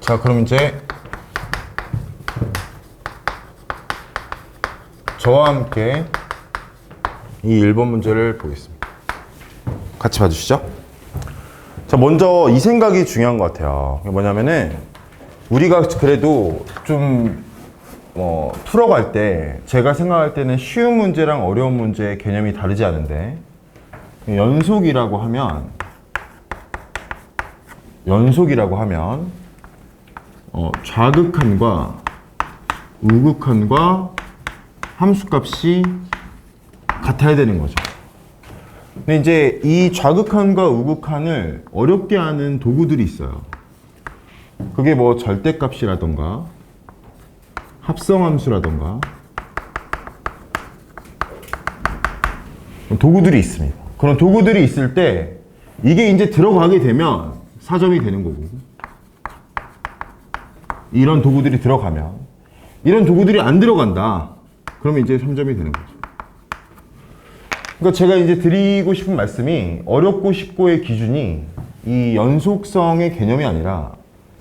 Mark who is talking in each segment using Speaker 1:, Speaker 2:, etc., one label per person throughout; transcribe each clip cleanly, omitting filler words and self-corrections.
Speaker 1: 자, 그럼 이제 저와 함께 이 1번 문제를 보겠습니다. 같이 봐주시죠. 자, 먼저 이 생각이 중요한 것 같아요. 뭐냐면은 우리가 그래도 좀 풀어갈 때 제가 생각할 때는 쉬운 문제랑 어려운 문제의 개념이 다르지 않은데, 연속이라고 하면 좌극한과 우극한과 함수값이 같아야 되는 거죠. 근데 이제 이 좌극한과 우극한을 어렵게 하는 도구들이 있어요. 그게 뭐 절대값이라던가 합성함수라던가 도구들이 있습니다. 그런 도구들이 있을 때 이게 이제 들어가게 되면 4점이 되는 거고, 이런 도구들이 들어가면, 이런 도구들이 안 들어간다 그러면 이제 3점이 되는 거죠. 그러니까 제가 이제 드리고 싶은 말씀이, 어렵고 쉽고의 기준이 이 연속성의 개념이 아니라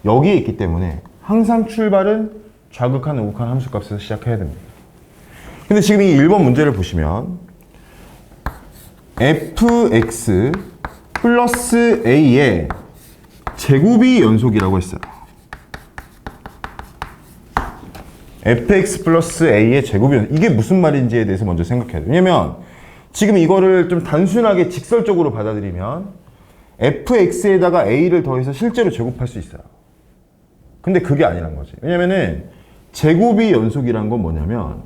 Speaker 1: 여기에 있기 때문에 항상 출발은 좌극한, 우극한 함수값에서 시작해야 됩니다. 근데 지금 이 1번 문제를 보시면 fx 플러스 a의 제곱이 연속이라고 했어요. fx 플러스 a의 제곱이 연속. 이게 무슨 말인지에 대해서 먼저 생각해야 돼요. 왜냐면 지금 이거를 좀 단순하게 직설적으로 받아들이면 fx에다가 a를 더해서 실제로 제곱할 수 있어요. 근데 그게 아니란 거지. 왜냐면은 제곱이 연속이란 건 뭐냐면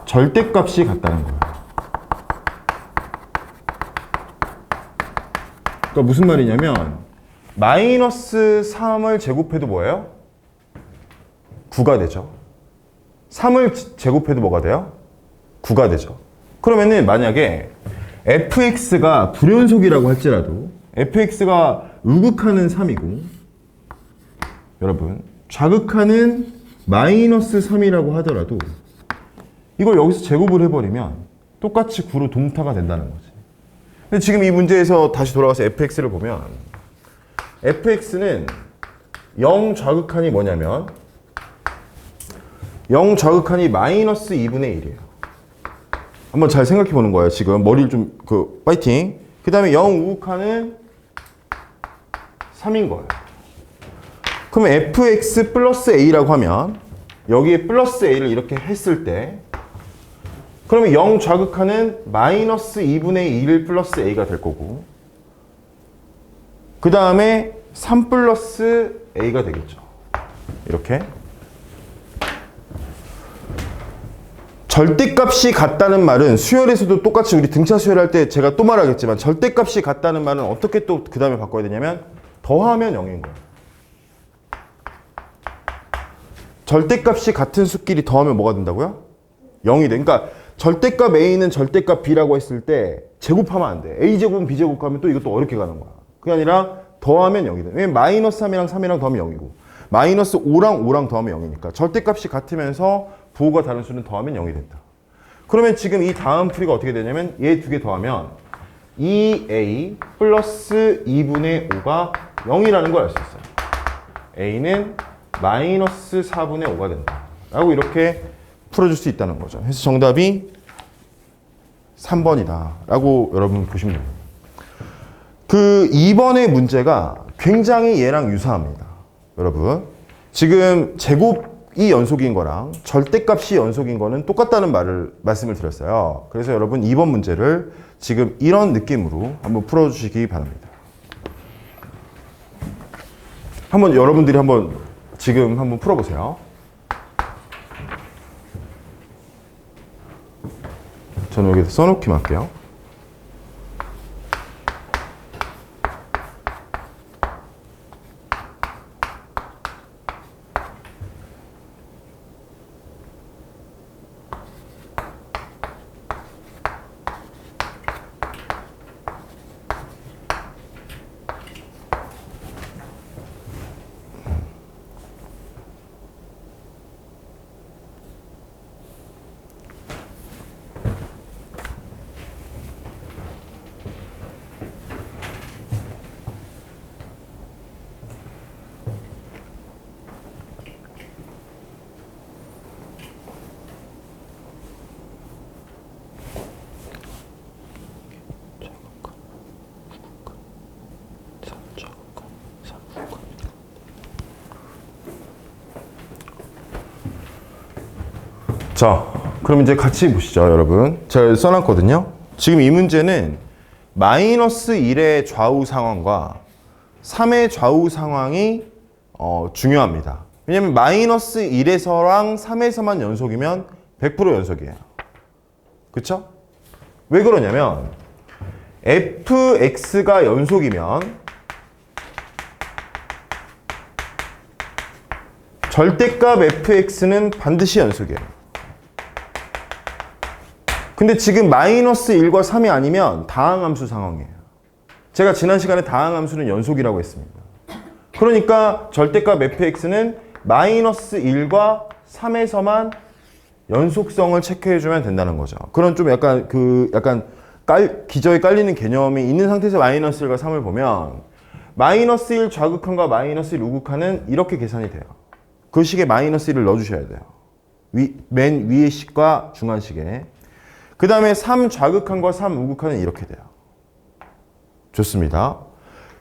Speaker 1: 절대값이 같다는 거예요. 그러니까 무슨 말이냐면 마이너스 3을 제곱해도 뭐예요? 9가 되죠. 3을 제곱해도 뭐가 돼요? 9가 되죠. 그러면은 만약에 fx가 불연속이라고 할지라도 fx가 우극하는 3이고 여러분 좌극하는 마이너스 3이라고 하더라도 이걸 여기서 제곱을 해버리면 똑같이 9로 동타가 된다는 거지. 근데 지금 이 문제에서 다시 돌아가서 fx를 보면 fx는 0 좌극한이 뭐냐면 0 좌극한이 마이너스 2분의 1이에요. 한번 잘 생각해 보는 거예요. 지금 머리를 좀 파이팅. 그 다음에 0 우극한은 3인 거예요. 그러면 fx 플러스 a라고 하면 여기에 플러스 a를 이렇게 했을 때 그러면 0 좌극하는 마이너스 2분의 1 플러스 a가 될 거고, 그 다음에 3 플러스 a가 되겠죠. 이렇게. 절대값이 같다는 말은 수열에서도 똑같이 우리 등차 수열할 때 제가 또 말하겠지만 절대값이 같다는 말은 어떻게 또 그 다음에 바꿔야 되냐면 더하면 0인 거예요. 절대값이 같은 수끼리 더하면 뭐가 된다고요? 0이 돼. 그러니까 절대값 a는 절대값 b라고 했을 때 제곱하면 안 돼. a제곱은 b제곱 하면 또 이것도 어렵게 가는 거야. 그게 아니라 더하면 0이 돼. 왜냐면 마이너스 3이랑 3이랑 더하면 0이고 마이너스 5랑 5랑 더하면 0이니까 절대값이 같으면서 부호가 다른 수는 더하면 0이 된다. 그러면 지금 이 다음 풀이가 어떻게 되냐면 얘 두 개 더하면 2a 플러스 2분의 5가 0이라는 걸 알 수 있어요. a는 마이너스 4분의 5가 된다 라고 이렇게 풀어줄 수 있다는 거죠. 그래서 정답이 3번이다 라고 여러분 보시면 됩니다. 그 2번의 문제가 굉장히 얘랑 유사합니다. 여러분 지금 제곱이 연속인 거랑 절대값이 연속인 거는 똑같다는 말씀을 드렸어요. 그래서 여러분 2번 문제를 지금 이런 느낌으로 한번 풀어주시기 바랍니다. 한번 여러분들이 지금 한번 풀어보세요. 저는 여기서 써놓기만 할게요. 자, 그럼 이제 같이 보시죠, 여러분. 제가 써놨거든요. 지금 이 문제는 마이너스 1의 좌우 상황과 3의 좌우 상황이 중요합니다. 왜냐면 마이너스 1에서랑 3에서만 연속이면 100% 연속이에요. 그쵸? 왜 그러냐면 fx가 연속이면 절대값 fx는 반드시 연속이에요. 근데 지금 마이너스 1과 3이 아니면 다항함수 상황이에요. 제가 지난 시간에 다항함수는 연속이라고 했습니다. 그러니까 절대값 fx는 마이너스 1과 3에서만 연속성을 체크해주면 된다는 거죠. 그런 좀 약간 기저에 깔리는 개념이 있는 상태에서 마이너스 1과 3을 보면 마이너스 1 좌극한과 마이너스 1 우극한은 이렇게 계산이 돼요. 그 식에 마이너스 1을 넣어주셔야 돼요. 맨 위의 식과 중간 식에. 그 다음에 3 좌극한과 3 우극한은 이렇게 돼요. 좋습니다.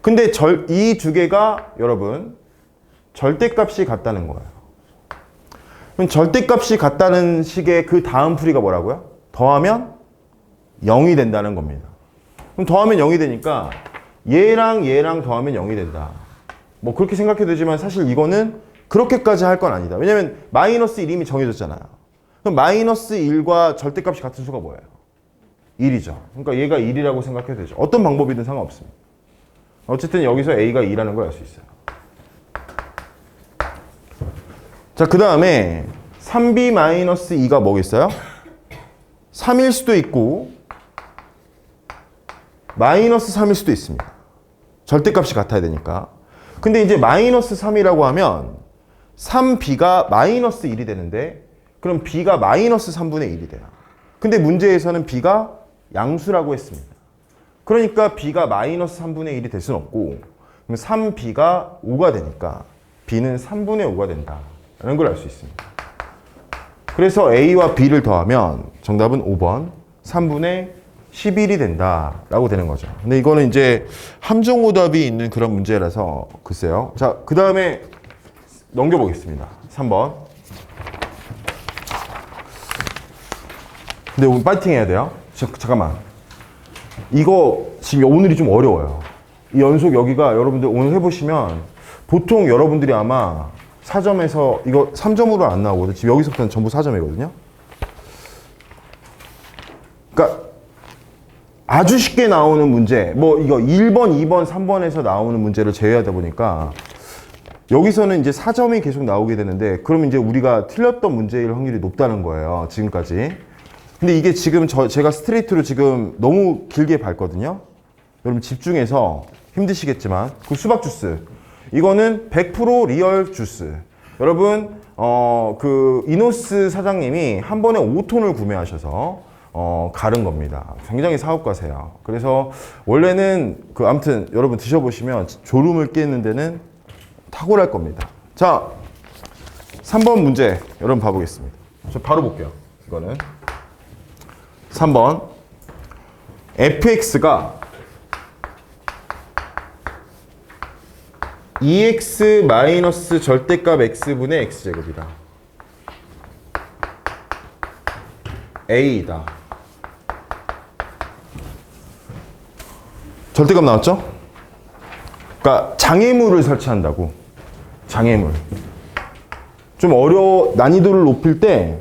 Speaker 1: 근데 이 두 개가 여러분 절대값이 같다는 거예요. 그럼 절대값이 같다는 식의 그 다음 풀이가 뭐라고요? 더하면 0이 된다는 겁니다. 그럼 더하면 0이 되니까 얘랑 얘랑 더하면 0이 된다. 뭐 그렇게 생각해도 되지만 사실 이거는 그렇게까지 할 건 아니다. 왜냐면 마이너스 1이 이미 정해졌잖아요. 그럼 마이너스 1과 절대값이 같은 수가 뭐예요? 1이죠. 그러니까 얘가 1이라고 생각해도 되죠. 어떤 방법이든 상관없습니다. 어쨌든 여기서 a가 2라는 걸 알 수 있어요. 자, 그 다음에 3b-2가 뭐겠어요? 3일 수도 있고 마이너스 3일 수도 있습니다. 절대값이 같아야 되니까. 근데 이제 마이너스 3이라고 하면 3b가 마이너스 1이 되는데 그럼 b가 마이너스 3분의 1이 돼요. 근데 문제에서는 b가 양수라고 했습니다. 그러니까 b가 마이너스 3분의 1이 될 수는 없고 그럼 3b가 5가 되니까 b는 3분의 5가 된다는 걸 알 수 있습니다. 그래서 a와 b를 더하면 정답은 5번 3분의 11이 된다라고 되는 거죠. 근데 이거는 이제 함정오답이 있는 그런 문제라서 글쎄요. 자, 그 다음에 넘겨보겠습니다. 3번. 근데 오늘 파이팅 해야 돼요. 잠깐만. 이거 지금 오늘이 좀 어려워요. 이 연속 여기가 여러분들 오늘 해보시면 보통 여러분들이 아마 4점에서 이거 3점으로 안 나오거든요. 지금 여기서부터는 전부 4점이거든요. 그러니까 아주 쉽게 나오는 문제, 뭐 이거 1번, 2번, 3번에서 나오는 문제를 제외하다 보니까 여기서는 이제 4점이 계속 나오게 되는데 그럼 이제 우리가 틀렸던 문제일 확률이 높다는 거예요. 지금까지. 근데 이게 지금 제가 스트레이트로 지금 너무 길게 밟거든요. 여러분 집중해서 힘드시겠지만 그 수박 주스 이거는 100% 리얼 주스. 여러분 그 이노스 사장님이 한 번에 5톤을 구매하셔서 가른 겁니다. 굉장히 사업가세요. 그래서 원래는 아무튼 여러분 드셔보시면 졸음을 깨는 데는 탁월할 겁니다. 자, 3번 문제 여러분 봐보겠습니다. 저 바로 볼게요. 이거는 3번 fx가 2x 마이너스 절대값 x분의 x제곱이다. a이다. 절대값 나왔죠? 그러니까 장애물을 설치한다고. 장애물. 좀 난이도를 높일 때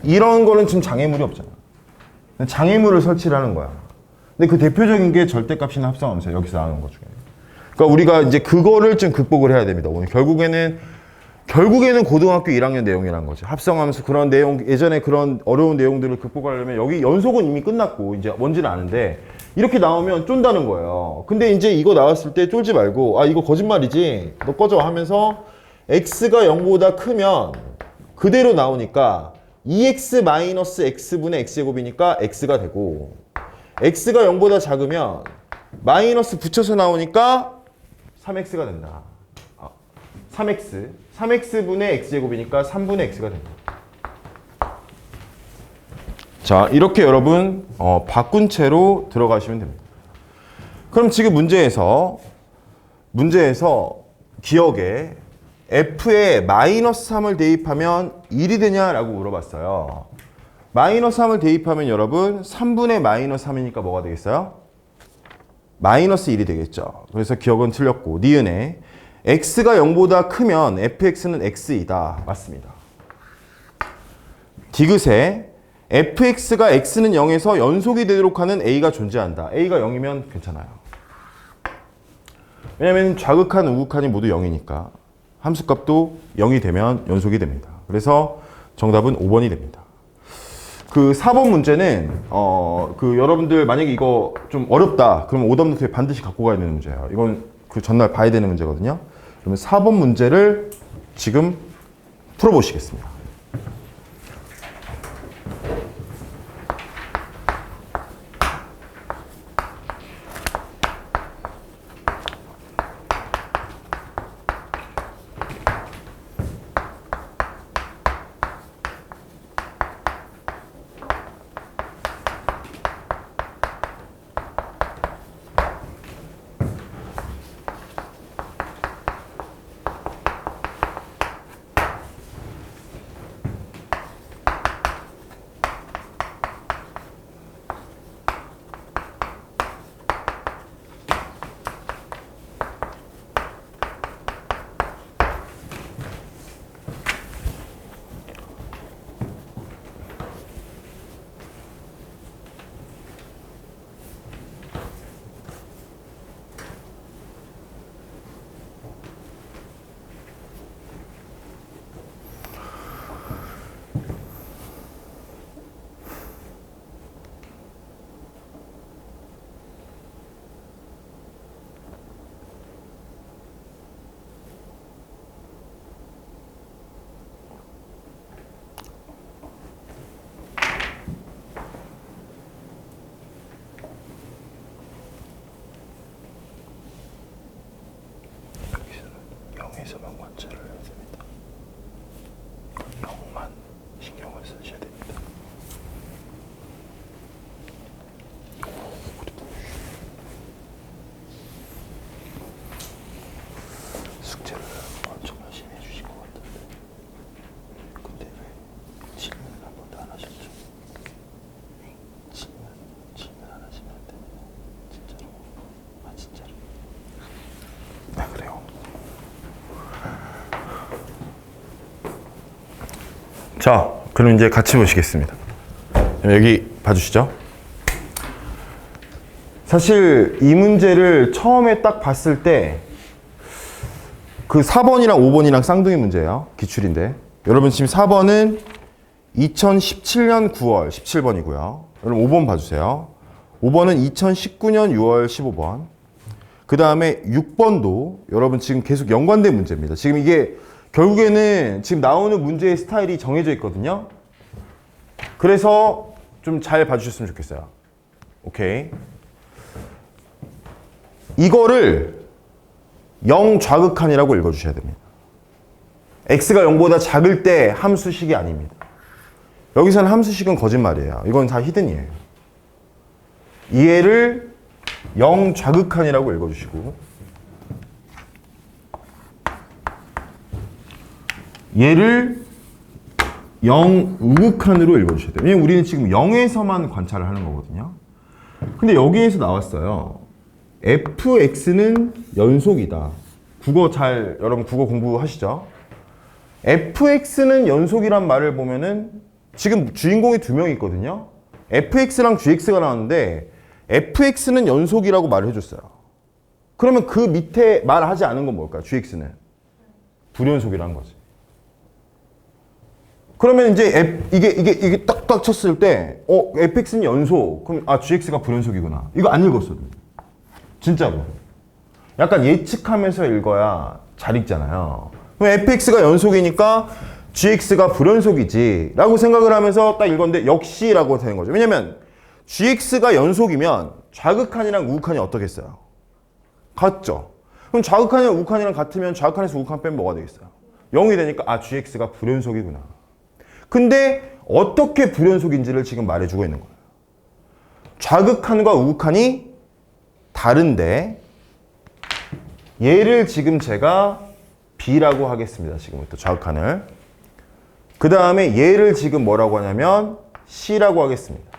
Speaker 1: 이런 거는 지금 장애물이 없잖아. 장애물을 설치를 하는 거야. 근데 그 대표적인 게 절대값이나 합성함수야. 여기서 나오는 것 중에. 그러니까 우리가 이제 그거를 좀 극복을 해야 됩니다. 오늘 결국에는 고등학교 1학년 내용이라는 거죠. 합성함수 그런 내용, 예전에 그런 어려운 내용들을 극복하려면 여기 연속은 이미 끝났고 이제 뭔지는 아는데 이렇게 나오면 쫀다는 거예요. 근데 이제 이거 나왔을 때 쫄지 말고 아 이거 거짓말이지 너 꺼져 하면서 x가 0보다 크면 그대로 나오니까 2x 마이너스 x분의 x제곱이니까 x가 되고 x가 0보다 작으면 마이너스 붙여서 나오니까 3x가 된다. 3x분의 x제곱이니까 3분의 x가 된다. 자, 이렇게 여러분 바꾼 채로 들어가시면 됩니다. 그럼 지금 문제에서 기억에 f에 마이너스 3을 대입하면 1이 되냐라고 물어봤어요. 마이너스 3을 대입하면 여러분 3분의 마이너스 3이니까 뭐가 되겠어요? 마이너스 1이 되겠죠. 그래서 기억은 틀렸고 니은에 x가 0보다 크면 fx는 x이다. 맞습니다. 디귿에 fx가 x는 0에서 연속이 되도록 하는 a가 존재한다. a가 0이면 괜찮아요. 왜냐면 좌극한, 우극한이 모두 0이니까 함수값도 0이 되면 연속이 됩니다. 그래서 정답은 5번이 됩니다. 그 4번 문제는 여러분들 만약에 이거 좀 어렵다 그러면 오답노트에 반드시 갖고 가야 되는 문제예요. 이건 그 전날 봐야 되는 문제거든요. 그러면 4번 문제를 지금 풀어보시겠습니다. 여기서만 관찰을 해야 됩니다. 0만 신경을 쓰셔야 됩니다. 숙제를 엄청 열심히 해주신 것 같은데 근데 왜 질문을 한 번도 안 하셨죠? 질문 안 하시면 안 됩니다. 진짜로. 진짜로. 아 그래요? 자, 그럼 이제 같이 보시겠습니다. 여기 봐주시죠. 사실 이 문제를 처음에 딱 봤을 때 그 4번이랑 5번이랑 쌍둥이 문제예요. 기출인데. 여러분 지금 4번은 2017년 9월 17번이고요. 여러분 5번 봐주세요. 5번은 2019년 6월 15번. 그 다음에 6번도 여러분 지금 계속 연관된 문제입니다. 지금 이게 결국에는 지금 나오는 문제의 스타일이 정해져 있거든요. 그래서 좀 잘 봐주셨으면 좋겠어요. 오케이. 이거를 0 좌극한이라고 읽어주셔야 됩니다. x가 0보다 작을 때 함수식이 아닙니다. 여기서는 함수식은 거짓말이에요. 이건 다 히든이에요. 얘를 0 좌극한이라고 읽어주시고 얘를 0 우극한으로 읽어주셔야 돼요. 왜냐면 우리는 지금 0에서만 관찰을 하는 거거든요. 근데 여기에서 나왔어요. fx는 연속이다. 여러분 국어 공부하시죠? fx는 연속이란 말을 보면은 지금 주인공이 두 명 있거든요. fx랑 gx가 나왔는데 fx는 연속이라고 말을 해줬어요. 그러면 그 밑에 말하지 않은 건 뭘까요? gx는 불연속이라는 거지. 그러면 이제 이게 딱딱 쳤을 때 fx는 연속. 그럼 gx가 불연속이구나. 이거 안 읽었어도. 진짜로. 약간 예측하면서 읽어야 잘 읽잖아요. 그럼 fx가 연속이니까 gx가 불연속이지 라고 생각을 하면서 딱 읽었는데 역시 라고 되는 거죠. 왜냐면 gx가 연속이면 좌극한이랑 우극한이 어떻겠어요? 같죠? 그럼 좌극한이랑 우극한이랑 같으면 좌극한에서 우극한 빼면 뭐가 되겠어요? 0이 되니까 gx가 불연속이구나. 근데 어떻게 불연속인지를 지금 말해주고 있는 거예요. 좌극한과 우극한이 다른데 얘를 지금 제가 B라고 하겠습니다. 지금부터 좌극한을. 그 다음에 얘를 지금 뭐라고 하냐면 C라고 하겠습니다.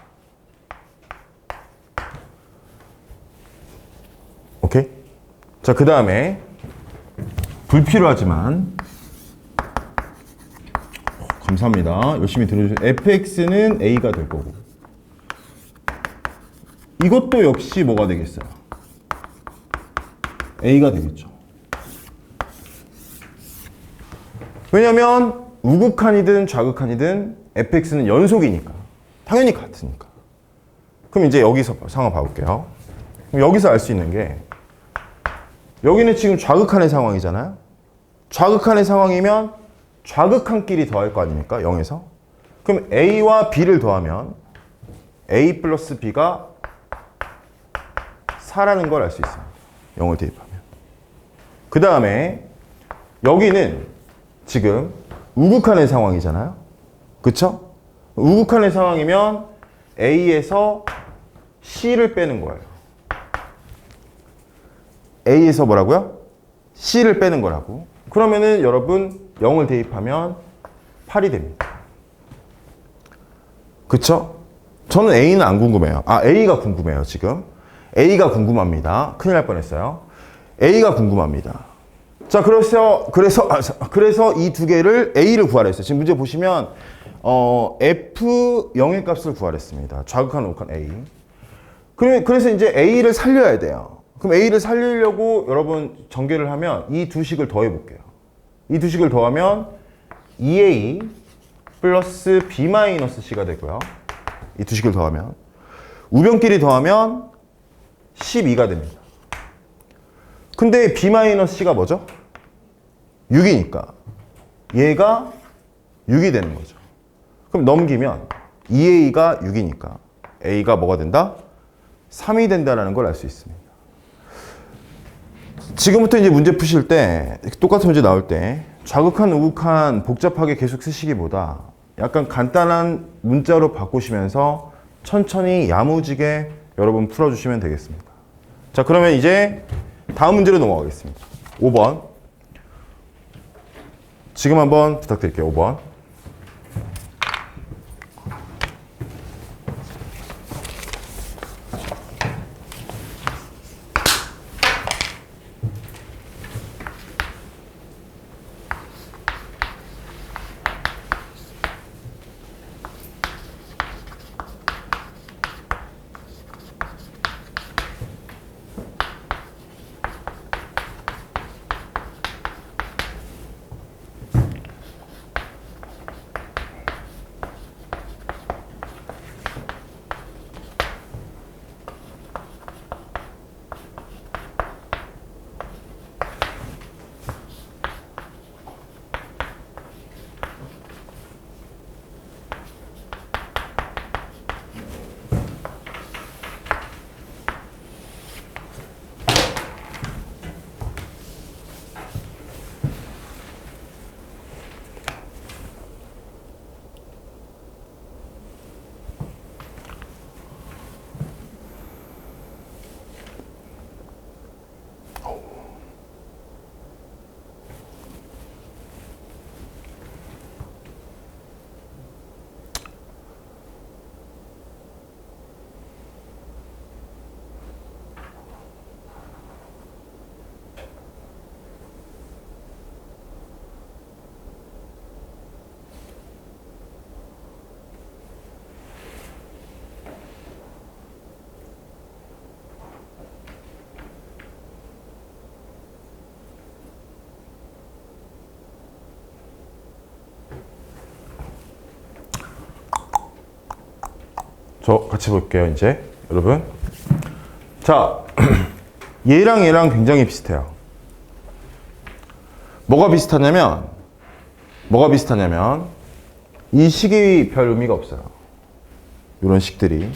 Speaker 1: 오케이? 자, 그 다음에 불필요하지만 감사합니다. 열심히 들어주세요. fx는 a가 될 거고 이것도 역시 뭐가 되겠어요? a가 되겠죠. 왜냐면 우극한이든 좌극한이든 fx는 연속이니까 당연히 같으니까. 그럼 이제 여기서 상황 봐볼게요. 그럼 여기서 알 수 있는 게 여기는 지금 좌극한의 상황이잖아요. 좌극한의 상황이면 좌극한끼리 더할 거 아닙니까? 0에서. 그럼 a와 b를 더하면 a 플러스 b가 4라는 걸 알 수 있어요. 0을 대입하면. 그 다음에 여기는 지금 우극한의 상황이잖아요. 그쵸? 우극한의 상황이면 a에서 c를 빼는 거예요. a에서 뭐라고요? c를 빼는 거라고. 그러면은 여러분 0을 대입하면 8이 됩니다. 그쵸? 저는 a는 안 궁금해요. 아, a가 궁금해요, 지금. a가 궁금합니다. 큰일 날 뻔했어요. a가 궁금합니다. 자, 그래서 이 두 개를 a를 구하라 했어요. 지금 문제 보시면 f 0의 값을 구하랬습니다. 좌극한 우극한 a. 그래서 이제 a를 살려야 돼요. 그럼 a를 살리려고 여러분 전개를 하면 이 두 식을 더해 볼게요. 이 두 식을 더하면 2a 플러스 b-c가 되고요. 이 두 식을 더하면 우변끼리 더하면 12가 됩니다. 근데 b-c가 뭐죠? 6이니까 얘가 6이 되는 거죠. 그럼 넘기면 2a가 6이니까 a가 뭐가 된다? 3이 된다는 걸 알 수 있습니다. 지금부터 이제 문제 푸실 때 똑같은 문제 나올 때 좌극한 우극한 복잡하게 계속 쓰시기보다 약간 간단한 문자로 바꾸시면서 천천히 야무지게 여러분 풀어주시면 되겠습니다. 자, 그러면 이제 다음 문제로 넘어가겠습니다. 5번. 지금 한번 부탁드릴게요. 5번. 저 같이 볼게요, 이제. 여러분. 자, 얘랑 굉장히 비슷해요. 뭐가 비슷하냐면 이 식이 별 의미가 없어요. 이런 식들이.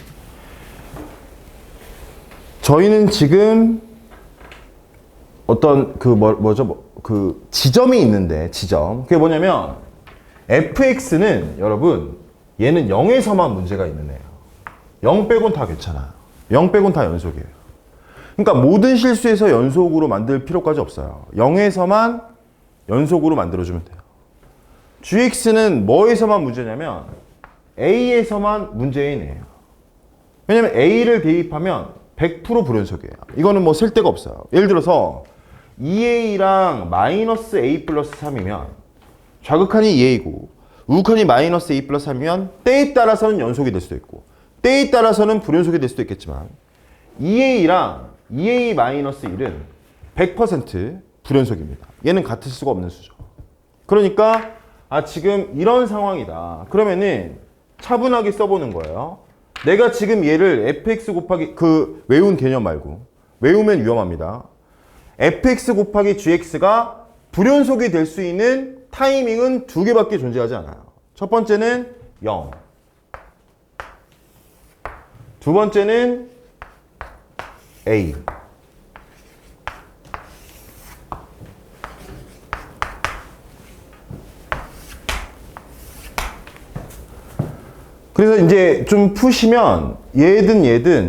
Speaker 1: 저희는 지금 어떤 그 지점이 있는데, 지점. 그게 뭐냐면 fx는 여러분 얘는 0에서만 문제가 있는 애예요. 0 빼곤 다 괜찮아요. 0 빼곤 다 연속이에요. 그러니까 모든 실수에서 연속으로 만들 필요까지 없어요. 0에서만 연속으로 만들어주면 돼요. gx는 뭐에서만 문제냐면 A에서만 문제인이에요. 왜냐면 A를 대입하면 100% 불연속이에요. 이거는 뭐 쓸 데가 없어요. 예를 들어서 2A랑 마이너스 A 플러스 3이면 좌극한이 2A고 우극한이 마이너스 A 플러스 3이면 때에 따라서는 연속이 될 수도 있고 때에 따라서는 불연속이 될 수도 있겠지만 2A랑 2A 마이너스 1은 100% 불연속입니다. 얘는 같을 수가 없는 수죠. 그러니까 지금 이런 상황이다. 그러면은 차분하게 써보는 거예요. 내가 지금 얘를 fx 곱하기 외운 개념 말고 외우면 위험합니다. fx 곱하기 gx가 불연속이 될 수 있는 타이밍은 두 개밖에 존재하지 않아요. 첫 번째는 0. 두 번째는 a. 그래서 이제 좀 푸시면 얘든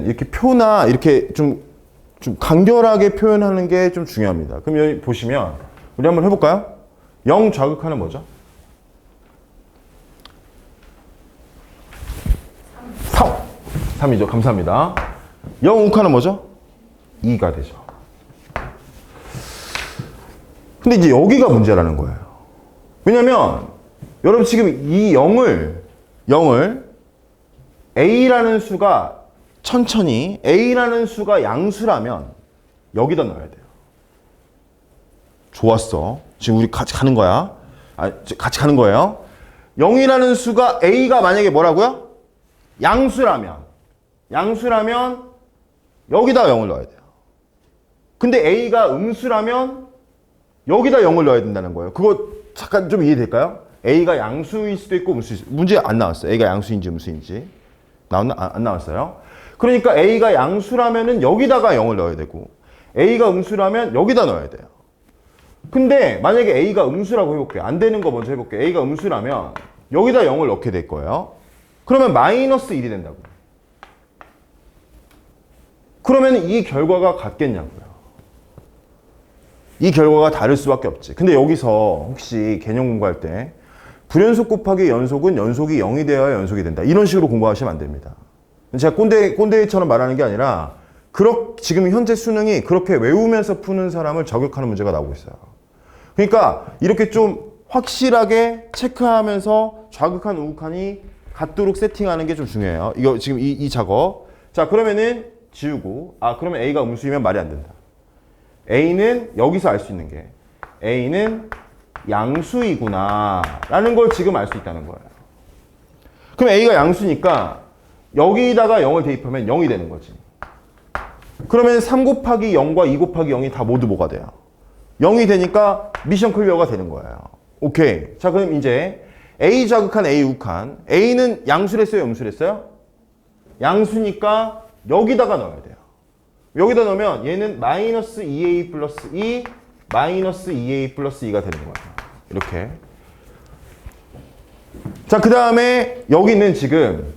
Speaker 1: 이렇게 표나 이렇게 좀 간결하게 표현하는 게 좀 중요합니다. 그럼 여기 보시면 우리 한번 해볼까요? 0 좌극하는 뭐죠? 3이죠. 감사합니다. 0 우극하는 뭐죠? 2가 되죠. 근데 이제 여기가 문제라는 거예요. 왜냐면 여러분 지금 이 0을 A라는 수가 천천히 A라는 수가 양수라면 여기다 넣어야 돼요. 좋았어. 지금 우리 같이 가는 거야. 같이 가는 거예요. 0이라는 수가 A가 만약에 뭐라고요? 양수라면 여기다 0을 넣어야 돼요. 근데 A가 음수라면 여기다 0을 넣어야 된다는 거예요. 그거 잠깐 좀 이해될까요? A가 양수일 수도 있고 음수일 수도 있고 문제 안 나왔어요. A가 양수인지 음수인지 안 나왔어요. 그러니까 A가 양수라면은 여기다가 0을 넣어야 되고 A가 음수라면 여기다 넣어야 돼요. 근데 만약에 A가 음수라고 해볼게요. 안 되는 거 먼저 해볼게요. A가 음수라면 여기다 0을 넣게 될 거예요. 그러면 마이너스 1이 된다고요. 그러면 이 결과가 같겠냐고요. 이 결과가 다를 수밖에 없지. 근데 여기서 혹시 개념 공부할 때 불연속 곱하기 연속은 연속이 0이 되어야 연속이 된다. 이런 식으로 공부하시면 안 됩니다. 제가 꼰대처럼 말하는 게 아니라 지금 현재 수능이 그렇게 외우면서 푸는 사람을 저격하는 문제가 나오고 있어요. 그러니까 이렇게 좀 확실하게 체크하면서 좌극한 우극한이 같도록 세팅하는 게 좀 중요해요. 이거 지금 이 작업. 자, 그러면은 지우고 그러면 A가 음수이면 말이 안 된다. A는 여기서 알 수 있는 게 A는 양수이구나 라는 걸 지금 알 수 있다는 거예요. 그럼 A가 양수니까 여기다가 0을 대입하면 0이 되는 거지. 그러면 3 곱하기 0과 2 곱하기 0이 다 모두 뭐가 돼요? 0이 되니까 미션 클리어가 되는 거예요. 오케이. 자, 그럼 이제 A 좌극한 A 우극한 A는 양수랬어요? 음수랬어요? 양수니까 여기다가 넣어야 돼요. 여기다 넣으면 얘는 마이너스 2A 플러스 2 마이너스 2A 플러스 2가 되는 거예요. 이렇게. 자, 그 다음에 여기는 지금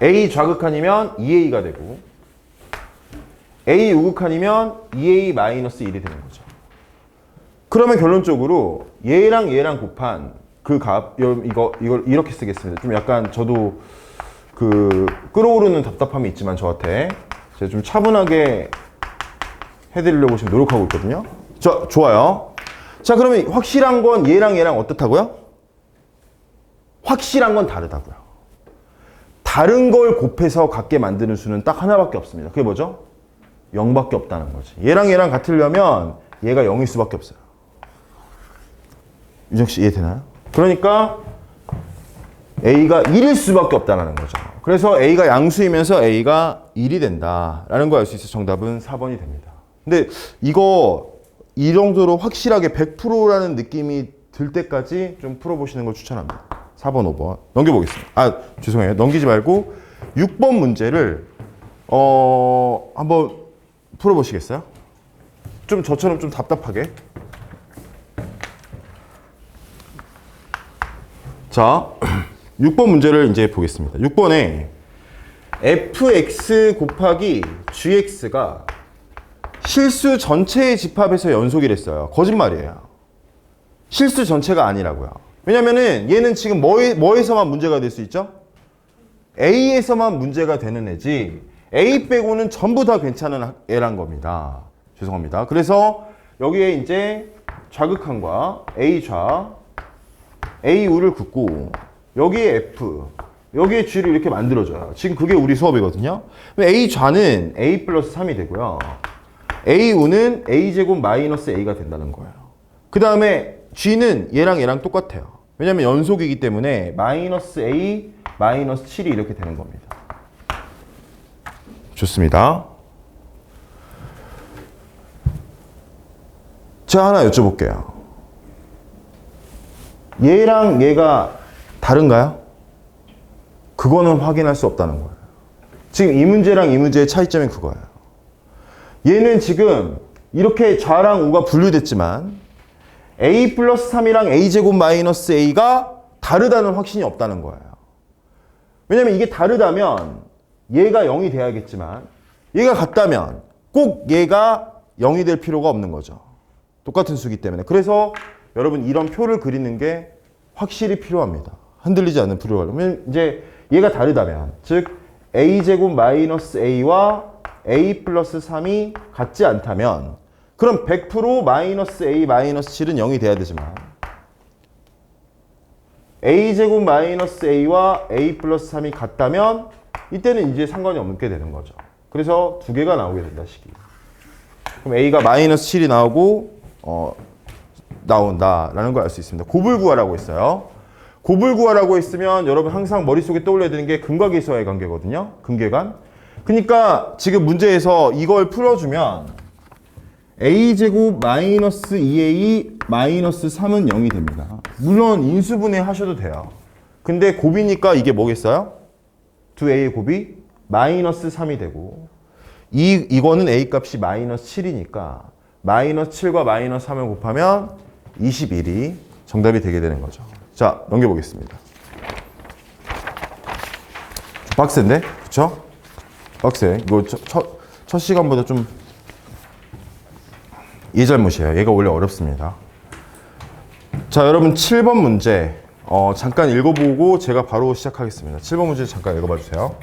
Speaker 1: A 좌극한이면 2A가 되고 A 우극한이면 2A 마이너스 1이 되는 거죠. 그러면 결론적으로 얘랑 곱한 그 값, 이걸 이렇게 쓰겠습니다. 좀 약간 저도 끌어오르는 답답함이 있지만 저한테 제가 좀 차분하게 해드리려고 지금 노력하고 있거든요. 좋아요. 자, 그러면 확실한 건 얘랑 어떻다고요? 확실한 건 다르다고요. 다른 걸 곱해서 같게 만드는 수는 딱 하나밖에 없습니다. 그게 뭐죠? 0밖에 없다는 거지. 얘랑 같으려면 얘가 0일 수밖에 없어요. 유정 씨 이해되나요? 그러니까 A가 1일 수밖에 없다는 거죠. 그래서 A가 양수이면서 A가 1이 된다라는 걸 알 수 있어서 정답은 4번이 됩니다. 근데 이 정도로 확실하게 100%라는 느낌이 들 때까지 좀 풀어보시는 걸 추천합니다. 4번, 5번. 넘겨보겠습니다. 죄송해요. 넘기지 말고 6번 문제를 한번 풀어보시겠어요? 좀 저처럼 좀 답답하게. 자, 6번 문제를 이제 보겠습니다. 6번에 fx 곱하기 gx가 실수 전체의 집합에서 연속이랬어요. 거짓말이에요. 실수 전체가 아니라고요. 왜냐면은 얘는 지금 뭐에서만 문제가 될 수 있죠? A에서만 문제가 되는 애지 A 빼고는 전부 다 괜찮은 애란 겁니다. 죄송합니다. 그래서 여기에 이제 좌극한과 A좌, A우를 긋고 여기에 F, 여기에 G를 이렇게 만들어줘요. 지금 그게 우리 수업이거든요. A좌는 A 플러스 3이 되고요. A우는 A제곱 마이너스 A가 된다는 거예요. 그 다음에 G는 얘랑 똑같아요. 왜냐면 연속이기 때문에 마이너스 A, 마이너스 7이 이렇게 되는 겁니다. 좋습니다. 제가 하나 여쭤볼게요. 얘랑 얘가 다른가요? 그거는 확인할 수 없다는 거예요. 지금 이 문제랑 이 문제의 차이점이 그거예요. 얘는 지금 이렇게 좌랑 우가 분류됐지만 A 플러스 3이랑 A제곱 마이너스 A가 다르다는 확신이 없다는 거예요. 왜냐면 이게 다르다면 얘가 0이 돼야겠지만 얘가 같다면 꼭 얘가 0이 될 필요가 없는 거죠. 똑같은 수기 때문에. 그래서 여러분 이런 표를 그리는 게 확실히 필요합니다. 흔들리지 않는 표를 그리면 이제 얘가 다르다면 즉 A제곱 마이너스 A와 A 플러스 3이 같지 않다면 그럼 100% 마이너스 A 마이너스 7은 0이 돼야 되지만 A제곱 마이너스 A와 A 플러스 3이 같다면 이때는 이제 상관이 없게 되는 거죠. 그래서 두 개가 나오게 된다 식이. 그럼 A가 마이너스 7이 나오고 나온다라는 걸 알 수 있습니다. 곱을 구하라고 했어요. 곱을 구하라고 했으면 여러분 항상 머릿속에 떠올려야 되는 게 근과 계수와의 관계거든요. 근계관. 그러니까 지금 문제에서 이걸 풀어주면 A제곱 마이너스 2A 마이너스 3은 0이 됩니다. 물론 인수분해 하셔도 돼요. 근데 곱이니까 이게 뭐겠어요? 2A의 곱이 마이너스 3이 되고 이거는 A 값이 마이너스 7이니까 마이너스 7과 마이너스 3을 곱하면 21이 정답이 되게 되는 거죠. 자, 넘겨보겠습니다. 빡센데? 그쵸? 빡세. 이거 첫 시간보다 좀 얘 잘못이에요. 얘가 원래 어렵습니다. 자, 여러분 7번 문제 잠깐 읽어보고 제가 바로 시작하겠습니다. 7번 문제 잠깐 읽어봐 주세요.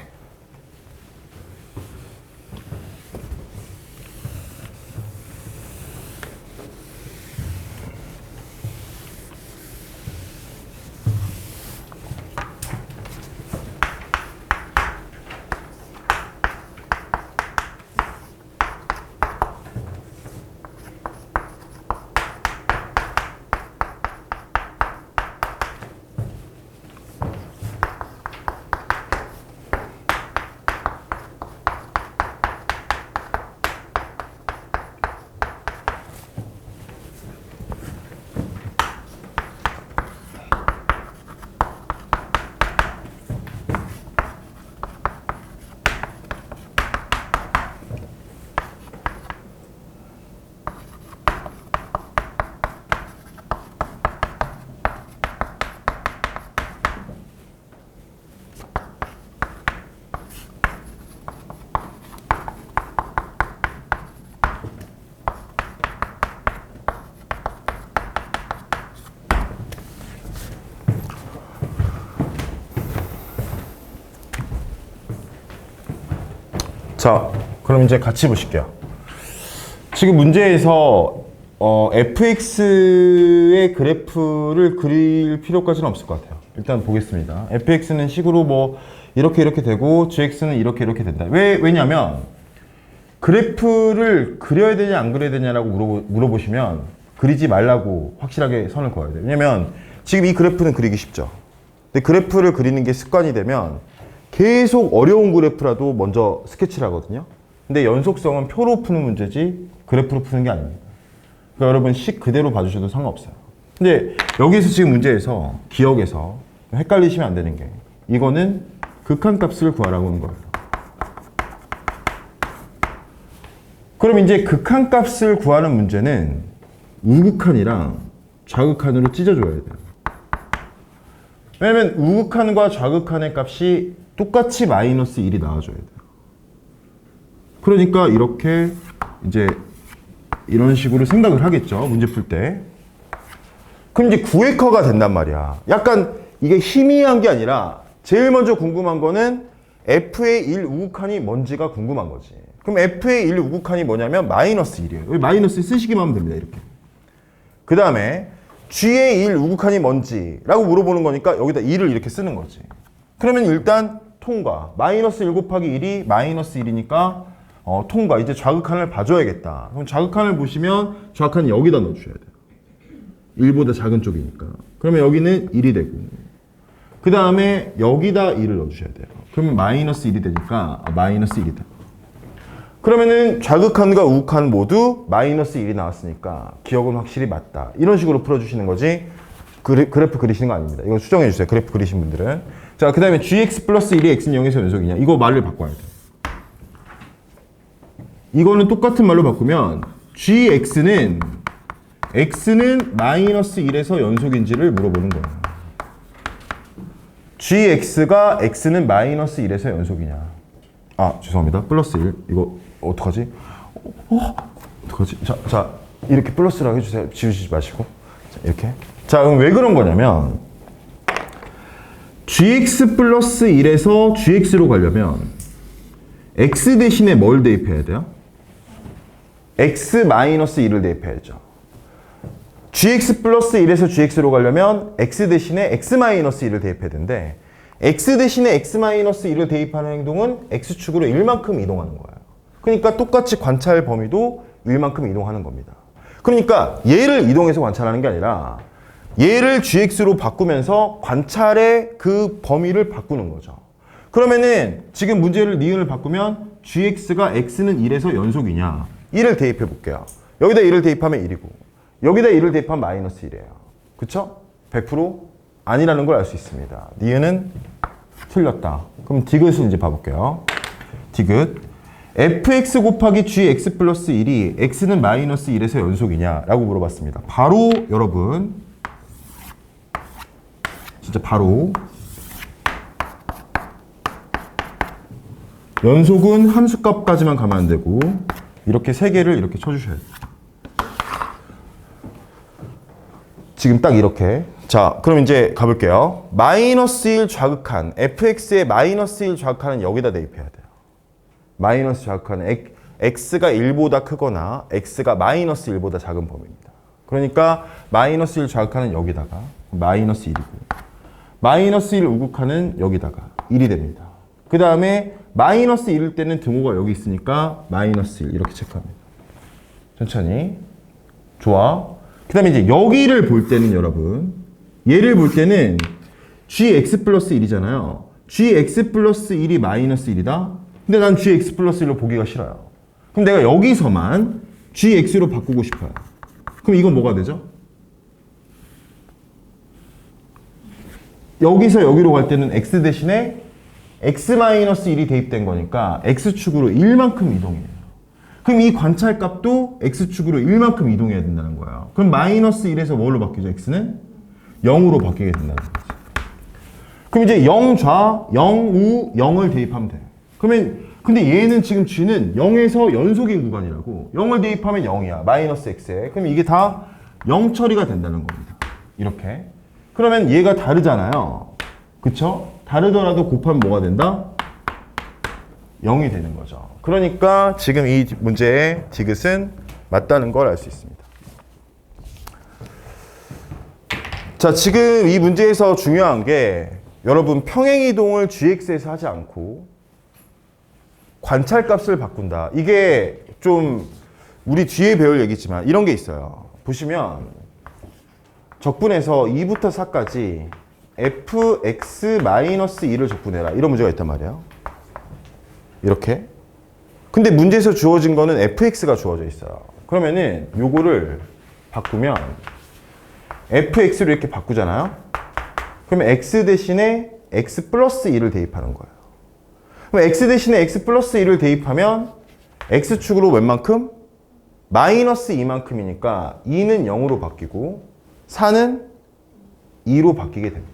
Speaker 1: 자, 그럼 이제 같이 보실게요. 지금 문제에서 fx의 그래프를 그릴 필요까지는 없을 것 같아요. 일단 보겠습니다. fx는 식으로 뭐 이렇게 되고 gx는 이렇게 된다. 왜냐면 그래프를 그려야 되냐 안 그려야 되냐라고 물어보시면 그리지 말라고 확실하게 선을 그어야 돼요. 왜냐면 지금 이 그래프는 그리기 쉽죠. 근데 그래프를 그리는 게 습관이 되면 계속 어려운 그래프라도 먼저 스케치를 하거든요. 근데 연속성은 표로 푸는 문제지 그래프로 푸는 게 아닙니다. 그러니까 여러분 식 그대로 봐주셔도 상관없어요. 근데 여기서 지금 문제에서 기억에서 헷갈리시면 안 되는 게 이거는 극한값을 구하라고 하는 거예요. 그럼 이제 극한값을 구하는 문제는 우극한이랑 좌극한으로 찢어줘야 돼요. 왜냐면 우극한과 좌극한의 값이 똑같이 마이너스 1이 나와줘야 돼요. 그러니까 이렇게 이제 이런 식으로 생각을 하겠죠. 문제 풀 때. 그럼 이제 구획화가 된단 말이야. 약간 이게 희미한 게 아니라 제일 먼저 궁금한 거는 F의 1 우극한이 뭔지가 궁금한 거지. 그럼 F의 1 우극한이 뭐냐면 마이너스 1이에요. 여기 마이너스 쓰시기만 하면 됩니다. 이렇게. 그 다음에 G의 1 우극한이 뭔지라고 물어보는 거니까 여기다 2를 이렇게 쓰는 거지. 그러면 일단 통과. 마이너스 1 곱하기 1이 마이너스 1이니까 통과. 이제 좌극한을 봐줘야겠다. 그럼 좌극한을 보시면 좌극한은 여기다 넣어주셔야 돼요. 1보다 작은 쪽이니까. 그러면 여기는 1이 되고 그 다음에 여기다 1을 넣어주셔야 돼요. 그러면 마이너스 1이 되니까 마이너스 1이다. 그러면은 좌극한과 우극한 모두 마이너스 1이 나왔으니까 기억은 확실히 맞다. 이런 식으로 풀어주시는 거지 그래프 그리시는 거 아닙니다. 이거 수정해 주세요. 그래프 그리신 분들은. 자, 그 다음에 gx 플러스 1이 x는 0에서 연속이냐. 이거 말을 바꿔야 돼. 이거는 똑같은 말로 바꾸면 x는 마이너스 1에서 연속인지를 물어보는 거예요. gx가 x는 마이너스 1에서 연속이냐. 아, 죄송합니다. 플러스 1. 이거 어떡하지? 어떡하지? 자, 이렇게 플러스라고 해주세요. 지우시지 마시고. 자, 이렇게. 자, 그럼 왜 그런 거냐면 gx 플러스 1에서 gx로 가려면 x 대신에 뭘 대입해야 돼요? x 마이너스 1을 대입해야죠. gx 플러스 1에서 gx로 가려면 x 대신에 x 마이너스 1을 대입해야 되는데 x 대신에 x 마이너스 1을 대입하는 행동은 x축으로 1만큼 이동하는 거예요. 그러니까 똑같이 관찰 범위도 1만큼 이동하는 겁니다. 그러니까 얘를 이동해서 관찰하는 게 아니라 얘를 gx로 바꾸면서 관찰의 그 범위를 바꾸는 거죠. 그러면은 지금 문제를 니은을 바꾸면 gx가 x는 1에서 연속이냐 1을 대입해 볼게요. 여기다 1을 대입하면 1이고 여기다 1을 대입하면 마이너스 1이에요. 그쵸? 100% 아니라는 걸 알 수 있습니다. 니은은 틀렸다. 그럼 디귿을 이제 봐볼게요. 디귿 fx 곱하기 gx 플러스 1이 x는 마이너스 1에서 연속이냐 라고 물어봤습니다. 바로 여러분 진짜 바로 연속은 함수값까지만 가면 안 되고 이렇게 세 개를 이렇게 쳐주셔야 돼요. 지금 딱 이렇게. 자, 그럼 이제 가볼게요. 마이너스 1 좌극한 fx의 마이너스 1 좌극한은 여기다 대입해야 돼요. 마이너스 좌극한은 x가 1보다 크거나 x가 마이너스 1보다 작은 범위입니다. 그러니까 마이너스 1 좌극한은 여기다가 마이너스 1이고 마이너스 1 우극한은 여기다가 1이 됩니다. 그 다음에 마이너스 1일 때는 등호가 여기 있으니까 마이너스 1 이렇게 체크합니다. 천천히. 좋아. 그 다음에 이제 여기를 볼 때는 여러분 얘를 볼 때는 gx 플러스 1이잖아요. gx 플러스 1이 마이너스 1이다. 근데 난 gx 플러스 1로 보기가 싫어요. 그럼 내가 여기서만 gx로 바꾸고 싶어요. 그럼 이건 뭐가 되죠? 여기서 여기로 갈 때는 x 대신에 x-1이 대입된 거니까 x축으로 1만큼 이동해요. 그럼 이 관찰값도 x축으로 1만큼 이동해야 된다는 거예요. 그럼 마이너스 1에서 뭘로 바뀌죠? x는 0으로 바뀌게 된다는 거지. 그럼 이제 0좌, 0우, 0을 대입하면 돼요. 그러면 근데 얘는 지금 g는 0에서 연속인 구간이라고 0을 대입하면 0이야. 마이너스 x에. 그럼 이게 다 0 처리가 된다는 겁니다. 이렇게. 그러면 얘가 다르잖아요. 그쵸? 다르더라도 곱하면 뭐가 된다? 0이 되는 거죠. 그러니까 지금 이 문제의 디귿은 맞다는 걸 알 수 있습니다. 자, 지금 이 문제에서 중요한 게 여러분 평행이동을 gx에서 하지 않고 관찰값을 바꾼다. 이게 좀 우리 뒤에 배울 얘기지만 이런 게 있어요. 보시면 적분에서 2부터 4까지 fx-2를 적분해라. 이런 문제가 있단 말이에요. 이렇게. 근데 문제에서 주어진 거는 fx가 주어져 있어요. 그러면은 요거를 바꾸면 fx로 이렇게 바꾸잖아요. 그러면 x 대신에 x 플러스 1을 대입하는 거예요. 그럼 x 대신에 x 플러스 1을 대입하면 x축으로 웬만큼? 마이너스 2만큼이니까 2는 0으로 바뀌고 4는 2로 바뀌게 됩니다.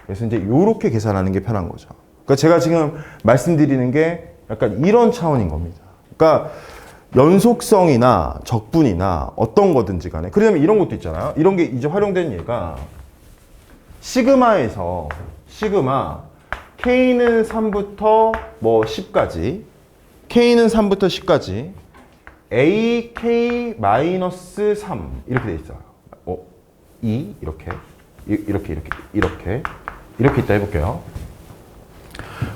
Speaker 1: 그래서 이제 요렇게 계산하는 게 편한 거죠. 그러니까 제가 지금 말씀드리는 게 약간 이런 차원인 겁니다. 그러니까 연속성이나 적분이나 어떤 거든지 간에 그러면 이런 것도 있잖아요. 이런 게 이제 활용된 예가 시그마에서 시그마 K는 3부터 뭐 10까지, K는 3부터 10까지, AK-3 이렇게 돼 있어요. 2 이렇게 있다 해볼게요.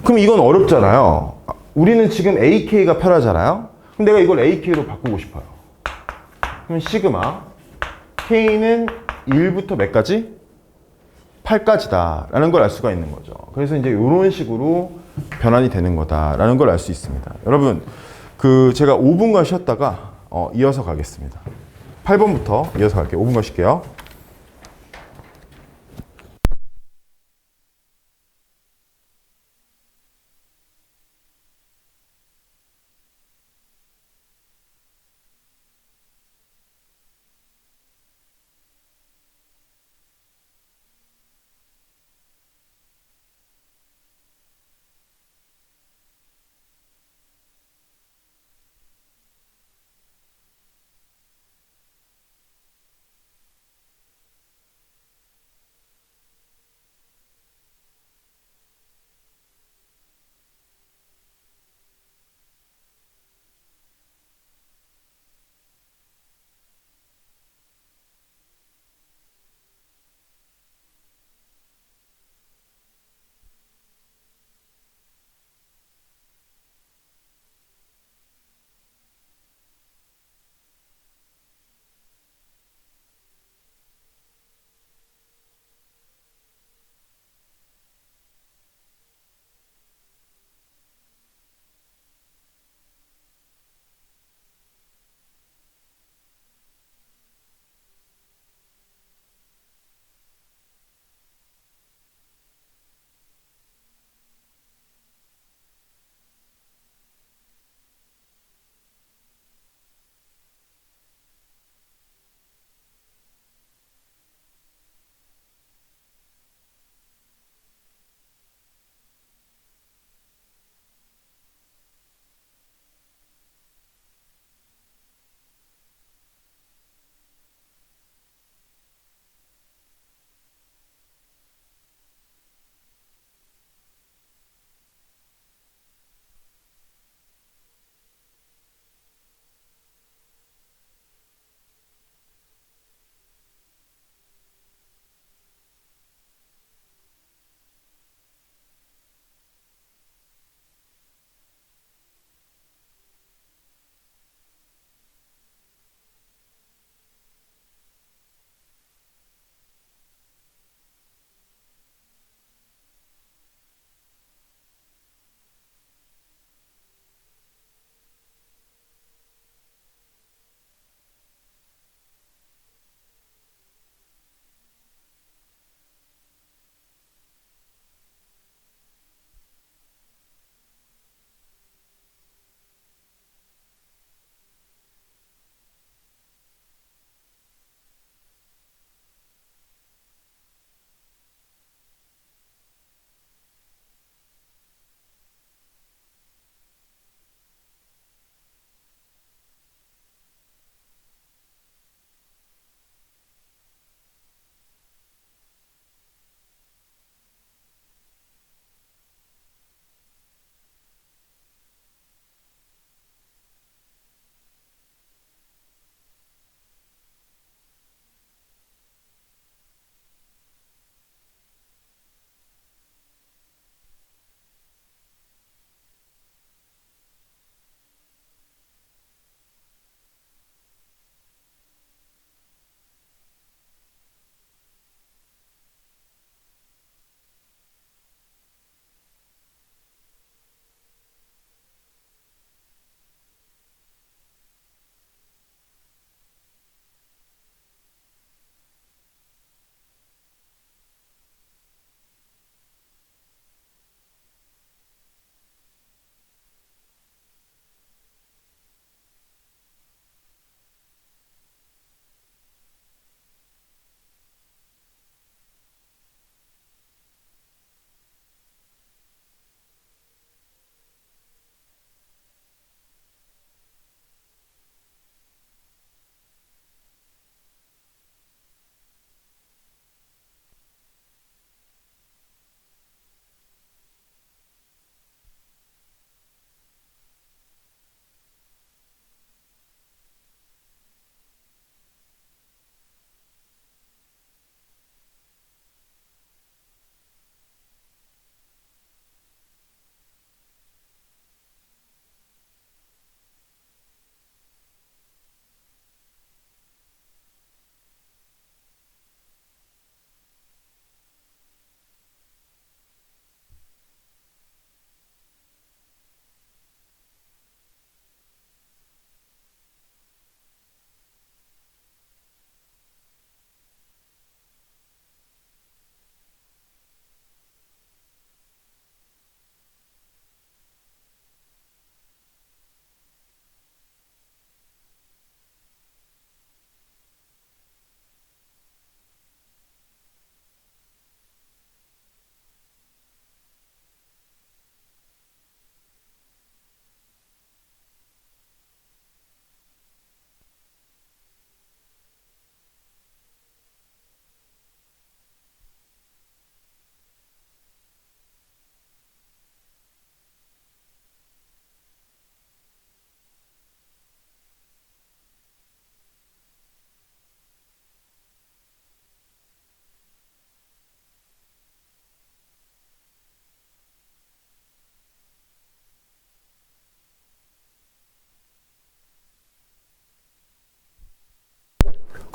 Speaker 1: 그럼 이건 어렵잖아요. 우리는 지금 AK가 편하잖아요. 그럼 내가 이걸 AK로 바꾸고 싶어요. 그럼 시그마 K는 1부터 몇 가지? 8까지다 라는 걸 알 수가 있는 거죠. 그래서 이제 이런 식으로 변환이 되는 거다라는 걸 알 수 있습니다. 여러분, 제가 5분간 쉬었다가 이어서 가겠습니다. 8번부터 이어서 갈게요. 5분간 쉴게요.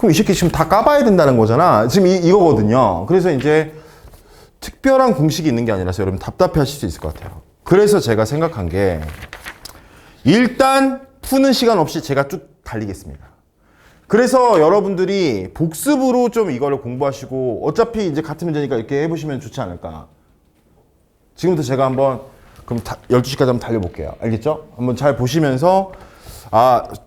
Speaker 1: 그럼 이 새끼 지금 다 까봐야 된다는 거잖아. 지금 이거거든요. 그래서 이제 특별한 공식이 있는 게 아니라서 여러분 답답해 하실 수 있을 것 같아요. 그래서 제가 생각한 게 일단 푸는 시간 없이 제가 쭉 달리겠습니다. 그래서 여러분들이 복습으로 좀 이거를 공부하시고 어차피 이제 같은 문제니까 이렇게 해보시면 좋지 않을까. 지금부터 제가 한번 그럼 12시까지 한번 달려볼게요. 알겠죠? 한번 잘 보시면서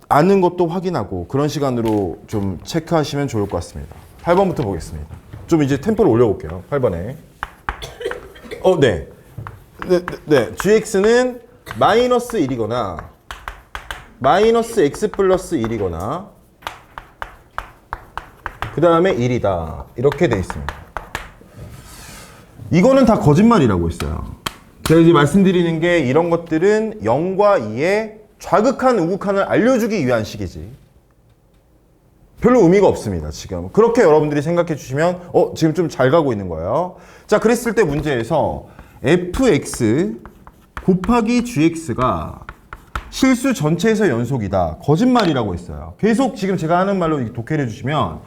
Speaker 1: 아는 것도 확인하고 그런 시간으로 좀 체크하시면 좋을 것 같습니다. 8번부터 보겠습니다. 좀 이제 템포를 올려볼게요. 8번에. 네. gx는 마이너스 1이거나 마이너스 x 플러스 1이거나 그 다음에 1이다. 이렇게 돼 있습니다. 이거는 다 거짓말이라고 했어요. 제가 이제 말씀드리는 게 이런 것들은 0과 2의 좌극한, 우극한을 알려주기 위한 식이지. 별로 의미가 없습니다, 지금. 그렇게 여러분들이 생각해 주시면, 지금 좀 잘 가고 있는 거예요. 자, 그랬을 때 문제에서 fx 곱하기 gx가 실수 전체에서 연속이다. 거짓말이라고 했어요. 계속 지금 제가 하는 말로 독해를 해주시면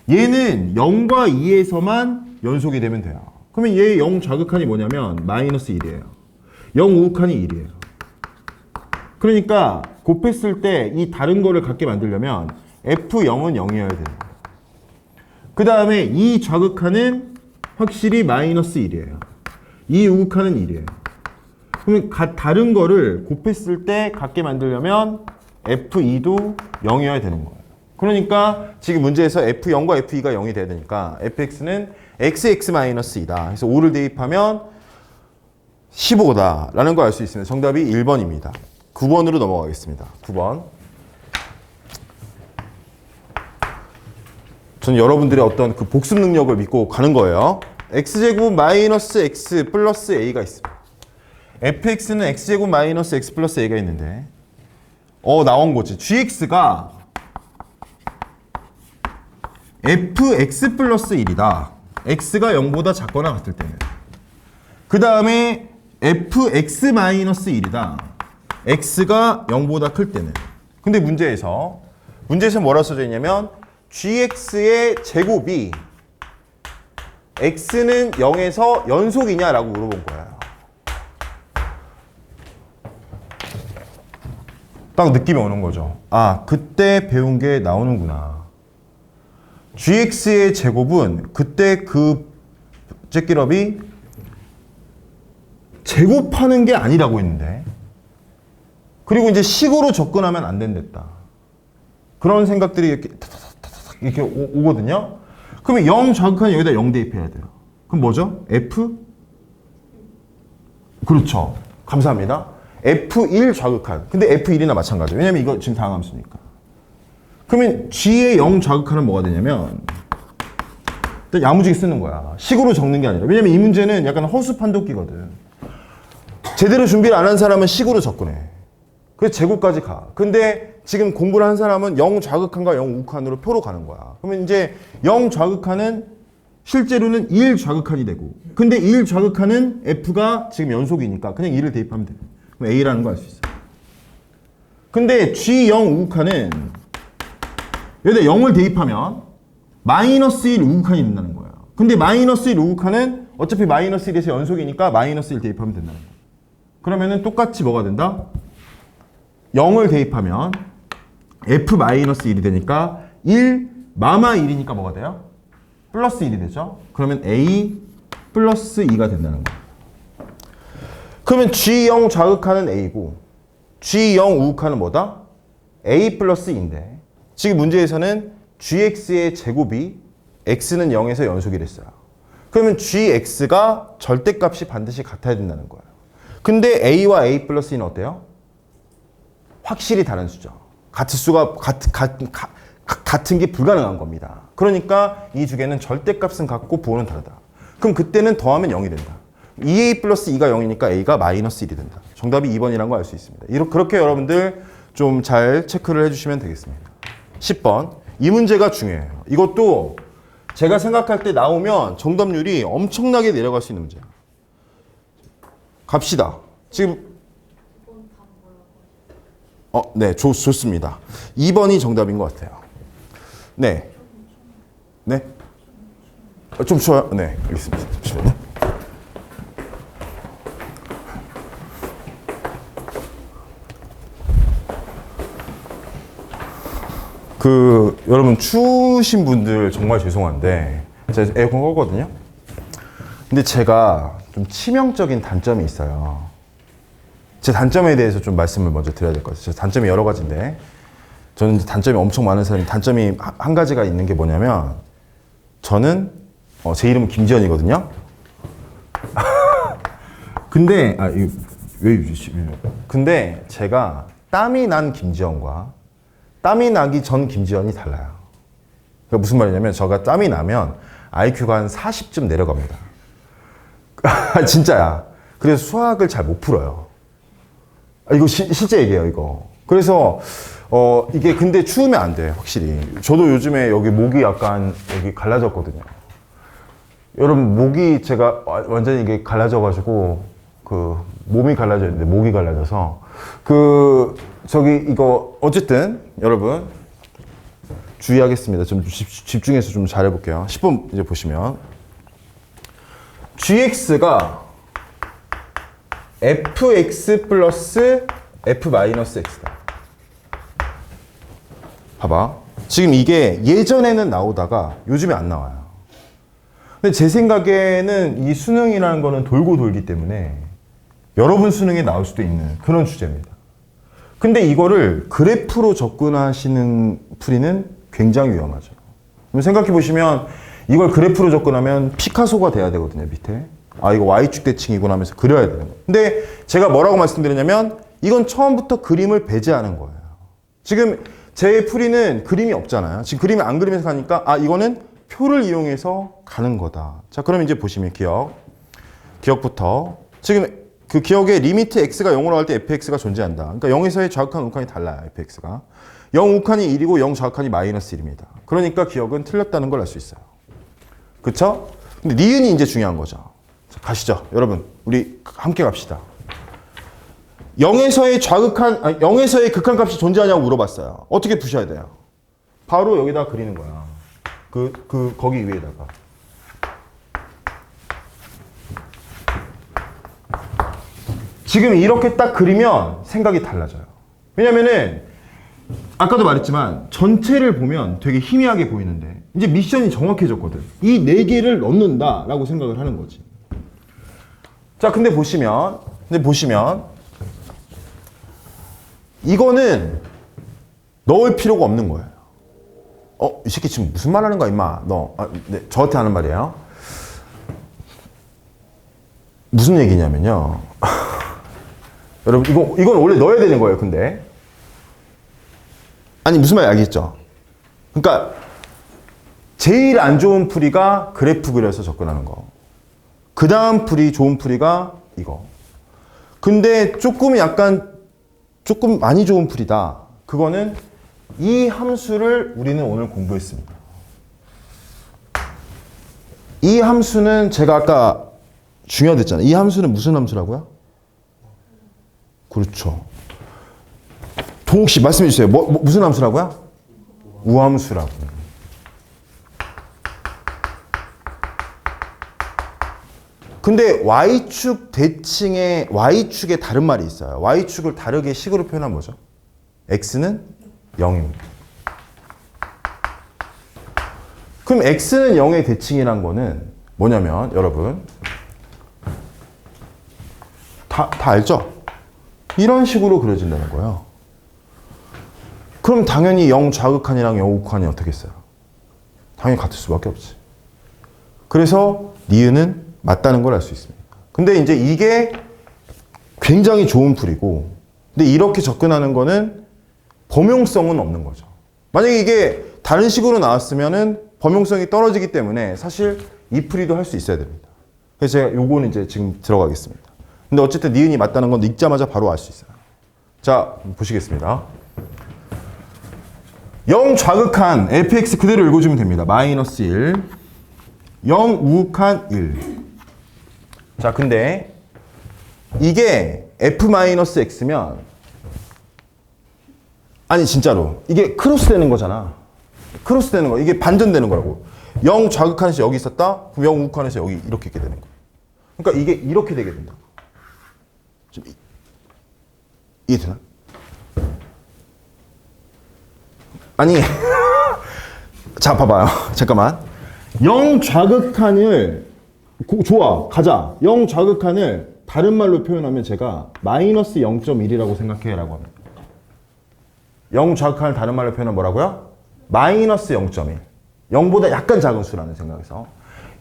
Speaker 1: 얘는 0과 2에서만 연속이 되면 돼요. 그러면 얘의 0 좌극한이 뭐냐면 마이너스 1이에요. 0 우극한이 1이에요. 그러니까 곱했을 때 이 다른 거를 갖게 만들려면 F0은 0이어야 돼요. 그 다음에 이 좌극한은 확실히 마이너스 1이에요. 이 우극한은 1이에요. 그러면 다른 거를 곱했을 때 갖게 만들려면 F2도 0이어야 되는 거예요. 그러니까 지금 문제에서 F0과 F2가 0이 돼야 되니까 fx는 XX-2다. 그래서 5를 대입하면 15다 라는 걸 알 수 있습니다. 정답이 1번입니다. 9번으로 넘어가겠습니다. 9번. 저는 여러분들의 어떤 그 복습 능력을 믿고 가는 거예요. x제곱 마이너스 x 플러스 a가 있습니다. fx는 x제곱 마이너스 x 플러스 a가 있는데 나온 거지. gx가 fx 플러스 1이다. x가 0보다 작거나 같을 때는. 그 다음에 fx 마이너스 1이다. x가 0보다 클 때는. 근데 문제에서 뭐라 써져 있냐면 gx의 제곱이 x는 0에서 연속이냐라고 물어본 거예요. 딱 느낌이 오는 거죠. 그때 배운 게 나오는구나. gx의 제곱은 그때 그 째끼럽이 제곱하는 게 아니라고 했는데 그리고 이제 식으로 접근하면 안 된댔다. 그런 생각들이 이렇게 오거든요. 그러면 0 좌극한 여기다 0 대입해야 돼요. 그럼 뭐죠? f? 그렇죠. 감사합니다. f1 좌극한. 근데 f1이나 마찬가지예요. 왜냐면 이거 지금 다항함수니까. 그러면 g의 0 좌극한은 뭐가 되냐면 일단 야무지게 쓰는 거야. 식으로 적는 게 아니라. 왜냐면 이 문제는 약간 허수 판독기거든. 제대로 준비를 안 한 사람은 식으로 접근해. 그래서 제곱까지 가. 근데 지금 공부를 한 사람은 0 좌극한과 0 우극한으로 표로 가는 거야. 그러면 이제 0 좌극한은 실제로는 1 좌극한이 되고 근데 1 좌극한은 f가 지금 연속이니까 그냥 2를 대입하면 돼. 그럼 a라는 거 알 수 있어. 근데 g0 우극한은 여기다 0을 대입하면 마이너스 1 우극한이 된다는 거예요. 근데 마이너스 1 우극한은 어차피 마이너스 1에서 연속이니까 마이너스 1 대입하면 된다는 거예요. 그러면은 똑같이 뭐가 된다? 0을 대입하면 f-1이 되니까 1 마마 1이니까 뭐가 돼요? 플러스 1이 되죠? 그러면 a 플러스 2가 된다는 거예요. 그러면 g0 좌극한은 a고 g0 우극한은 뭐다? a 플러스 2인데 지금 문제에서는 gx의 제곱이 x는 0에서 연속이랬어요. 그러면 gx가 절대값이 반드시 같아야 된다는 거예요. 근데 a와 a 플러스 2는 어때요? 확실히 다른 수죠. 같은 수가 같은 게 불가능한 겁니다. 그러니까 이 두 개는 절대값은 같고 부호는 다르다. 그럼 그때는 더하면 0이 된다. 2a 플러스 2가 0이니까 a가 마이너스 1이 된다. 정답이 2번이라는 거 알 수 있습니다. 그렇게 여러분들 좀 잘 체크를 해주시면 되겠습니다. 10번. 이 문제가 중요해요. 이것도 제가 생각할 때 나오면 정답률이 엄청나게 내려갈 수 있는 문제야. 갑시다. 지금 네, 좋습니다. 2번이 정답인 것 같아요. 네. 네? 좀 추워요? 네, 알겠습니다. 잠시만요. 여러분 추우신 분들 정말 죄송한데 제가 에어컨 껐거든요. 근데 제가 좀 치명적인 단점이 있어요. 제 단점에 대해서 좀 말씀을 먼저 드려야 될 것 같아요. 제 단점이 여러 가지인데 저는 단점이 엄청 많은 사람이 단점이 한 가지가 있는 게 뭐냐면 저는 제 이름은 김지현이거든요. 근데 이거 왜 유지시? 근데 제가 땀이 난 김지현과 땀이 나기 전 김지현이 달라요. 그러니까 무슨 말이냐면 제가 땀이 나면 IQ가 한 40쯤 내려갑니다. 진짜야. 그래서 수학을 잘 못 풀어요. 이거 실제 얘기예요, 이거. 그래서 이게 근데 추우면 안 돼, 확실히. 저도 요즘에 여기 목이 약간 여기 갈라졌거든요. 여러분 목이 제가 완전히 이게 갈라져가지고 몸이 갈라져 있는데 목이 갈라져서 이거 어쨌든 여러분 주의하겠습니다. 좀 집중해서 좀 잘해볼게요. 10번 이제 보시면 gx가 fx 플러스 f 마이너스 x다. 봐봐. 지금 이게 예전에는 나오다가 요즘에 안 나와요. 근데 제 생각에는 이 수능이라는 거는 돌고 돌기 때문에 여러분 수능에 나올 수도 있는 그런 주제입니다. 근데 이거를 그래프로 접근하시는 풀이는 굉장히 위험하죠. 생각해 보시면 이걸 그래프로 접근하면 피카소가 돼야 되거든요, 밑에. 이거 Y축 대칭이구나 하면서 그려야 되는 거예요. 근데 제가 뭐라고 말씀드렸냐면 이건 처음부터 그림을 배제하는 거예요. 지금 제 풀이는 그림이 없잖아요. 지금 그림을 안 그리면서 가니까 이거는 표를 이용해서 가는 거다. 자, 그럼 이제 보시면 기억부터 지금 그 기억에 리미트 x가 0으로 할 때 fx가 존재한다. 그러니까 0에서의 좌극한 우극한이 달라요, fx가. 0 우극한이 1이고 0 좌극한이 마이너스 1입니다. 그러니까 기억은 틀렸다는 걸 알 수 있어요. 그쵸? 근데 니은이 이제 중요한 거죠. 자, 가시죠. 여러분, 우리 함께 갑시다. 0에서의 극한값이 존재하냐고 물어봤어요. 어떻게 푸셔야 돼요? 바로 여기다 그리는 거야. 거기 위에다가. 지금 이렇게 딱 그리면 생각이 달라져요. 왜냐면은 아까도 말했지만 전체를 보면 되게 희미하게 보이는데 이제 미션이 정확해졌거든. 이 4개를 넣는다라고 생각을 하는 거지. 자, 근데 보시면 이거는 넣을 필요가 없는 거예요. 이 새끼 지금 무슨 말 하는 거야, 임마. 네, 저한테 하는 말이에요. 무슨 얘기냐면요. 여러분, 이건 원래 넣어야 되는 거예요, 근데. 아니, 무슨 말인지 알겠죠? 그러니까, 제일 안 좋은 풀이가 그래프 그려서 접근하는 거. 그 다음 좋은 풀이가 이거. 근데 조금 많이 좋은 풀이다. 그거는 이 함수를 우리는 오늘 공부했습니다. 이 함수는 제가 아까 중요하댔잖아요. 이 함수는 무슨 함수라고요? 그렇죠. 동욱 씨 말씀해 주세요. 무슨 함수라고요? 우함수라고. 근데 Y축 대칭에 Y축에 다른 말이 있어요. Y축을 다르게 식으로 표현하면 뭐죠? X는 0입니다. 그럼 X는 0의 대칭이란 거는 뭐냐면 여러분 다 알죠? 이런 식으로 그려진다는 거예요. 그럼 당연히 0 좌극한이랑 0 우극한이 어떻겠어요? 당연히 같을 수밖에 없지. 그래서 니은은 맞다는 걸 알 수 있습니다. 근데 이제 이게 굉장히 좋은 풀이고, 근데 이렇게 접근하는 거는 범용성은 없는 거죠. 만약에 이게 다른 식으로 나왔으면은 범용성이 떨어지기 때문에 사실 이 풀이도 할 수 있어야 됩니다. 그래서 제가 요거는 이제 지금 들어가겠습니다. 근데 어쨌든 니은이 맞다는 건 읽자마자 바로 알 수 있어요. 자, 보시겠습니다. 0 좌극한 fx 그대로 읽어주면 됩니다. 마이너스 1, 0 우극한 1. 자, 근데 이게 f-x면 아니 진짜로 이게 크로스 되는 거잖아. 크로스 되는 거. 이게 반전되는 거라고. 0 좌극한에서 여기 있었다? 그럼 0 우극한에서 여기 이렇게 있게 되는 거야. 그러니까 이게 이렇게 되게 된다. 좀 이해되나? 아니 자 봐봐요. 잠깐만. 0 좌극한을 좋아 가자. 0 좌극한을 다른 말로 표현하면 제가 마이너스 0.1이라고 생각해라고 합니다. 0 좌극한을 다른 말로 표현하면 뭐라고요? 마이너스 0.1. 0보다 약간 작은 수라는 생각에서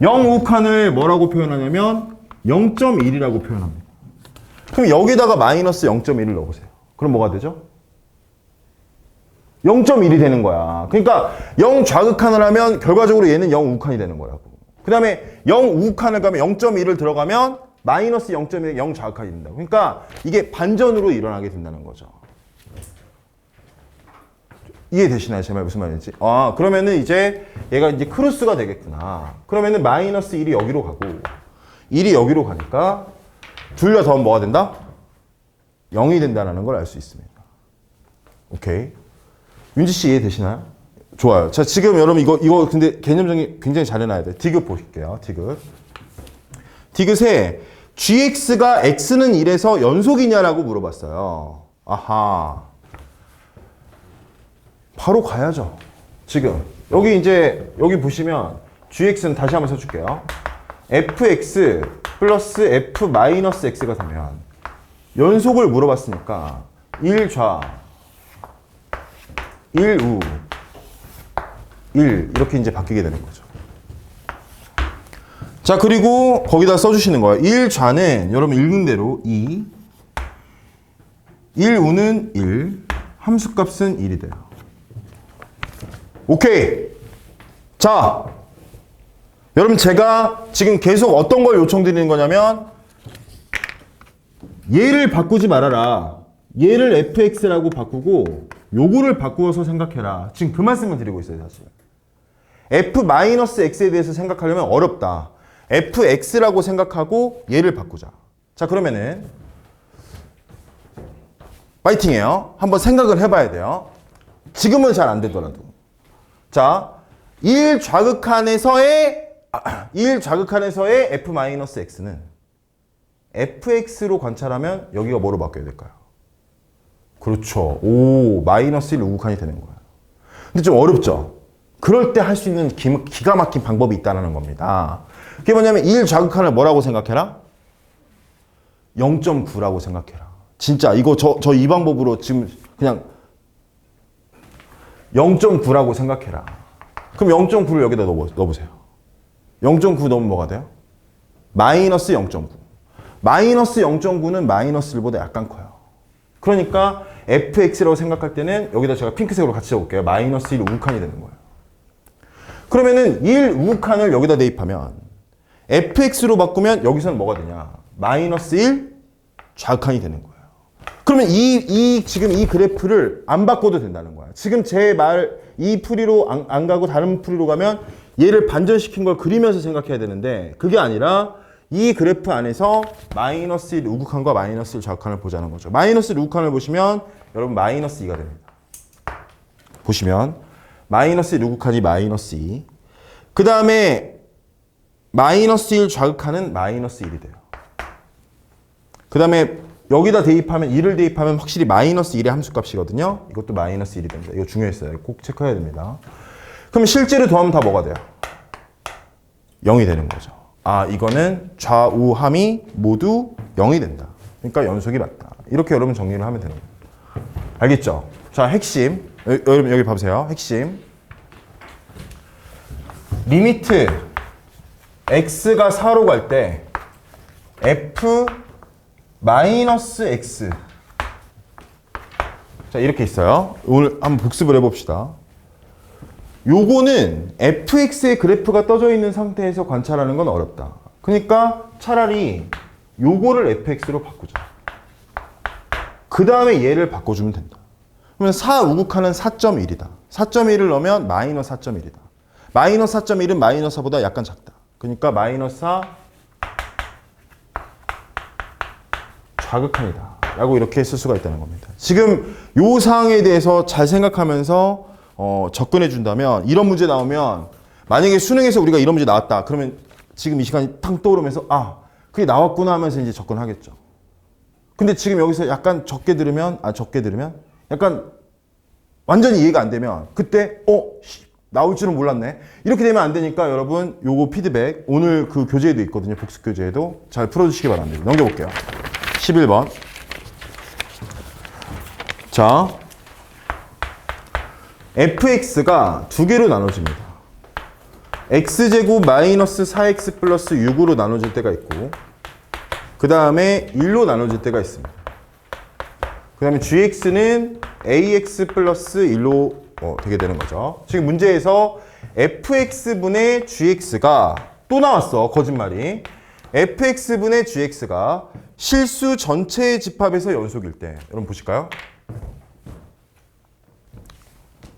Speaker 1: 0 우극한을 뭐라고 표현하냐면 0.1이라고 표현합니다. 그럼 여기다가 마이너스 0.1을 넣어보세요. 그럼 뭐가 되죠? 0.1이 되는 거야. 그러니까 0 좌극한을 하면 결과적으로 얘는 0 우극한이 되는 거라고. 그 다음에 0 우극한을 가면 0.1을 들어가면 마이너스 0.1에 0 좌극한이 된다고. 그러니까 이게 반전으로 일어나게 된다는 거죠. 이해되시나요? 제 말 무슨 말인지? 아, 그러면은 이제 얘가 이제 크로스가 되겠구나. 그러면은 마이너스 1이 여기로 가고 1이 여기로 가니까 둘 다 더하면 뭐가 된다? 0이 된다는 걸 알 수 있습니다. 오케이. 윤지 씨 이해되시나요? 좋아요. 자, 지금 여러분 이거 근데 개념적인 굉장히 잘 해놔야 돼. 디귿 보실게요. 디귿. 디귿에 gx가 x는 1에서 연속이냐라고 물어봤어요. 아하. 바로 가야죠. 지금 여기 이제 여기 보시면 gx는 다시 한번 써줄게요. fx 플러스 f 마이너스 x가 되면 연속을 물어봤으니까 1좌 1우 1 이렇게 이제 바뀌게 되는 거죠. 자, 그리고 거기다 써주시는 거예요. 1좌는 여러분 읽은 대로 2 1우는 1 함수값은 1이 돼요. 오케이. 자, 여러분 제가 지금 계속 어떤 걸 요청드리는 거냐면 얘를 바꾸지 말아라. 얘를 fx라고 바꾸고 요거를 바꾸어서 생각해라. 지금 그 말씀을 드리고 있어요, 사실. f-x에 대해서 생각하려면 어렵다. fx라고 생각하고 얘를 바꾸자. 자, 그러면은 파이팅이에요. 한번 생각을 해봐야 돼요. 지금은 잘 안 되더라도. 자, 1 좌극한에서의 f-x는 fx로 관찰하면 여기가 뭐로 바뀌어야 될까요? 그렇죠. 오, 마이너스 1 우극한이 되는 거예요. 근데 좀 어렵죠? 그럴 때 할 수 있는 기가 막힌 방법이 있다는 겁니다. 그게 뭐냐면 1 좌극한을 뭐라고 생각해라? 0.9라고 생각해라. 진짜 이거 저 이 방법으로 지금 그냥 0.9라고 생각해라. 그럼 0.9를 여기다 넣어보세요. 0.9 넣으면 뭐가 돼요? 마이너스 0.9. 마이너스 0.9는 마이너스 1보다 약간 커요. 그러니까 fx라고 생각할 때는 여기다 제가 핑크색으로 같이 적을게요. 마이너스 1 우극한이 되는 거예요. 그러면은 1 우극한을 여기다 대입하면 fx로 바꾸면 여기서는 뭐가 되냐? 마이너스 1 좌극한이 되는 거예요. 그러면 지금 이 그래프를 안 바꿔도 된다는 거야. 지금 제 이 풀이로 안 가고 다른 풀이로 가면 얘를 반전시킨 걸 그리면서 생각해야 되는데 그게 아니라 이 그래프 안에서 마이너스 1 우극한과 마이너스 1 좌극한을 보자는 거죠. 마이너스 1 우극한을 보시면 여러분 마이너스 2가 됩니다. 보시면 마이너스 1 우극한이 마이너스 2. 그 다음에 마이너스 1 좌극한은 마이너스 1이 돼요. 그 다음에 여기다 대입하면 1을 대입하면 확실히 마이너스 1의 함수값이거든요. 이것도 마이너스 1이 됩니다. 이거 중요했어요. 꼭 체크해야 됩니다. 그럼 실제로 더하면 다 뭐가 돼요? 0이 되는 거죠. 아, 이거는 좌우함이 모두 0이 된다. 그러니까 연속이 맞다. 이렇게 여러분 정리를 하면 되는 거예요. 알겠죠? 자, 핵심. 여러분 여기 봐보세요. 핵심. 리미트 x가 4로 갈 때 f 마이너스 x. 자, 이렇게 있어요. 오늘 한번 복습을 해봅시다. 요거는 fx의 그래프가 떠져 있는 상태에서 관찰하는 건 어렵다. 그러니까 차라리 요거를 fx로 바꾸자. 그 다음에 얘를 바꿔주면 된다. 그러면 4 우극한은 4.1이다. 4.1을 넣으면 마이너스 4.1이다. 마이너스 4.1은 마이너스 4보다 약간 작다. 그러니까 마이너스 4 좌극한이다. 라고 이렇게 쓸 수가 있다는 겁니다. 지금 요 사항에 대해서 잘 생각하면서 접근해 준다면 이런 문제 나오면 만약에 수능에서 우리가 이런 문제 나왔다. 그러면 지금 이 시간이 탕 떠오르면서 아, 그게 나왔구나 하면서 이제 접근하겠죠. 근데 지금 여기서 약간 적게 들으면 약간 완전히 이해가 안 되면 그때 나올 줄은 몰랐네. 이렇게 되면 안 되니까 여러분 요거 피드백 오늘 그 교재에도 있거든요. 복습 교재에도 잘 풀어주시기 바랍니다. 넘겨볼게요. 11번. 자, fx가 두 개로 나눠집니다. x제곱 마이너스 4x 플러스 6으로 나눠질 때가 있고 그 다음에 1로 나눠질 때가 있습니다. 그 다음에 gx는 ax 플러스 1로 되게 되는 거죠. 지금 문제에서 fx분의 gx가 또 나왔어. 거짓말이. fx분의 gx가 실수 전체의 집합에서 연속일 때 여러분 보실까요?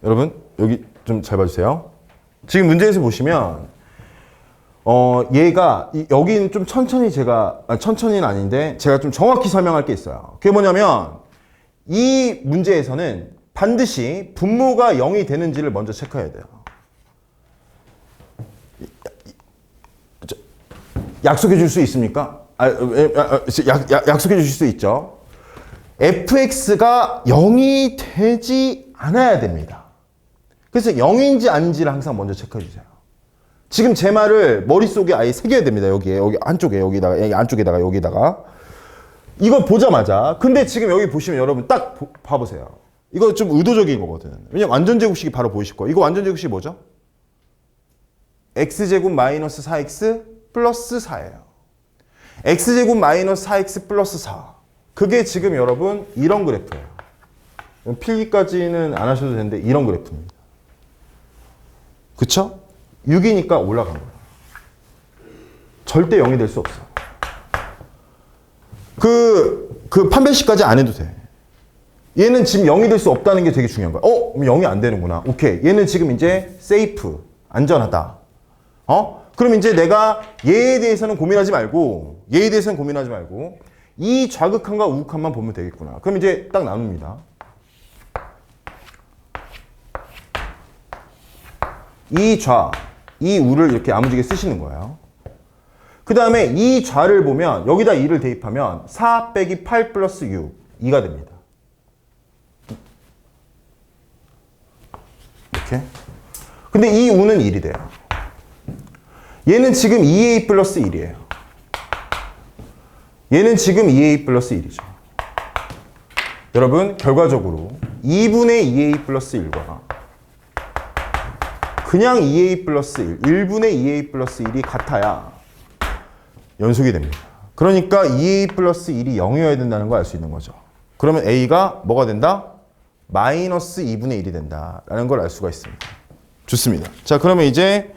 Speaker 1: 여러분 여기 좀 잘 봐주세요. 지금 문제에서 보시면 얘가 여기는 좀 천천히 천천히는 아닌데 제가 좀 정확히 설명할 게 있어요. 그게 뭐냐면 이 문제에서는 반드시 분모가 0이 되는지를 먼저 체크해야 돼요. 약속해 줄 수 있습니까? 약속해 주실 수 있죠. fx가 0이 되지 않아야 됩니다. 그래서 0인지 아닌지를 항상 먼저 체크해 주세요. 지금 제 말을 머릿속에 아예 새겨야 됩니다. 여기 안쪽에 여기다가 여기다가 이거 보자마자 근데 지금 여기 보시면 여러분 딱 봐보세요. 이거 좀 의도적인 거거든. 왜냐면 완전제곱식이 바로 보이실 거예요. 이거 완전제곱식이 뭐죠? x제곱 마이너스 4x 플러스 4예요. x제곱 마이너스 4x 플러스 4. 그게 지금 여러분 이런 그래프예요. 필기까지는 안 하셔도 되는데 이런 그래프입니다. 그쵸? 6이니까 올라간 거예요. 절대 0이 될 수 없어. 그 판별식까지 안 해도 돼. 얘는 지금 0이 될 수 없다는 게 되게 중요한 거야. 그럼 0이 안 되는구나. 오케이. 얘는 지금 이제 세이프, 안전하다. 그럼 이제 내가 얘에 대해서는 고민하지 말고 이 좌극한과 우극한만 보면 되겠구나. 그럼 이제 딱 나눕니다. 이 좌, 이 우를 이렇게 야무지게 쓰시는 거예요. 그 다음에 이 좌를 보면 여기다 2를 대입하면 4 빼기 8 플러스 6, 2가 됩니다. 이렇게. 근데 이 우는 1이 돼요. 얘는 지금 2a 플러스 1이에요. 얘는 지금 2a 플러스 1이죠. 여러분 결과적으로 2분의 2a 플러스 1과 그냥 2a 플러스 1, 1분의 2a 플러스 1이 같아야 연속이 됩니다. 그러니까 2a 플러스 1이 0이어야 된다는 걸 알 수 있는 거죠. 그러면 a가 뭐가 된다? 마이너스 2분의 1이 된다라는 걸 알 수가 있습니다. 좋습니다. 자, 그러면 이제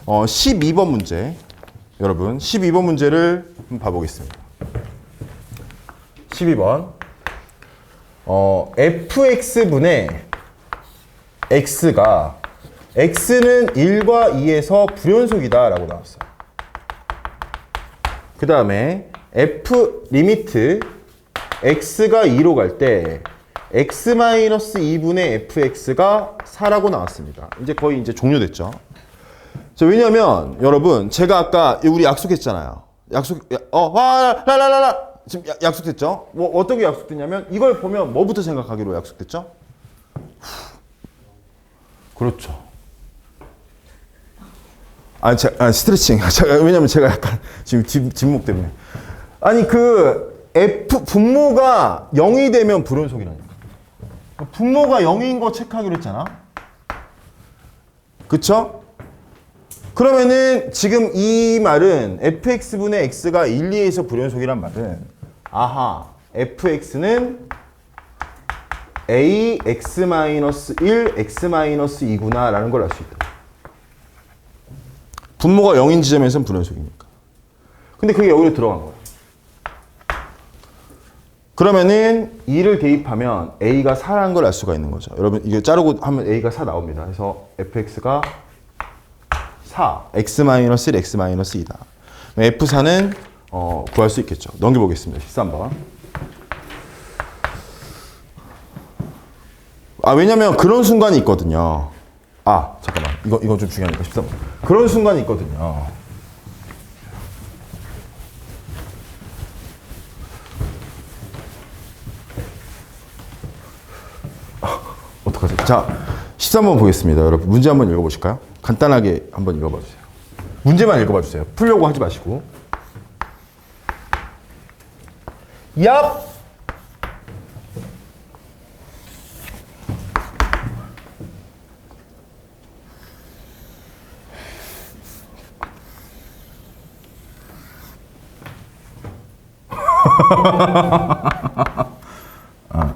Speaker 1: 12번 문제, 여러분 12번 문제를 한번 봐보겠습니다. 12번 fx분의 x가 x는 1과 2에서 불연속이다 라고 나왔어요. 그 다음에 f 리미트 x가 2로 갈 때 x-2분의 fx가 4라고 나왔습니다. 이제 거의 이제 종료됐죠. 자, 왜냐면 여러분 제가 아까 우리 약속했잖아요. 지금 약속했죠? 뭐 어떻게 약속됐냐면 이걸 보면 뭐부터 생각하기로 약속됐죠? 그렇죠. 스트레칭. 왜냐면 제가 약간 지금 뒷목 때문에. 아니 분모가 0이 되면 불연속이라니까. 분모가 0인 거 체크하기로 했잖아. 그쵸? 그러면은 지금 이 말은 fx분의 x가 1, 2에서 불연속이란 말은 아하, fx는 a x-1, x-2구나 라는 걸 알 수 있다. 분모가 0인 지점에서는 불연속이니까. 근데 그게 여기로 들어간 거야. 그러면은 2를 대입하면 a가 4라는 걸 알 수가 있는 거죠. 여러분 이게 자르고 하면 a가 4 나옵니다. 그래서 fx가 4, x-1, x-2다. f4는 구할 수 있겠죠. 넘겨보겠습니다. 13번. 왜냐면 그런 순간이 있거든요. 잠깐만. 이거 좀 중요하니까 13번. 그런 순간이 있거든요. 어떡하지? 자, 13번 보겠습니다. 여러분 문제 한번 읽어보실까요? 간단하게 한번 읽어봐 주세요. 문제만 읽어봐 주세요. 풀려고 하지 마시고. 얍!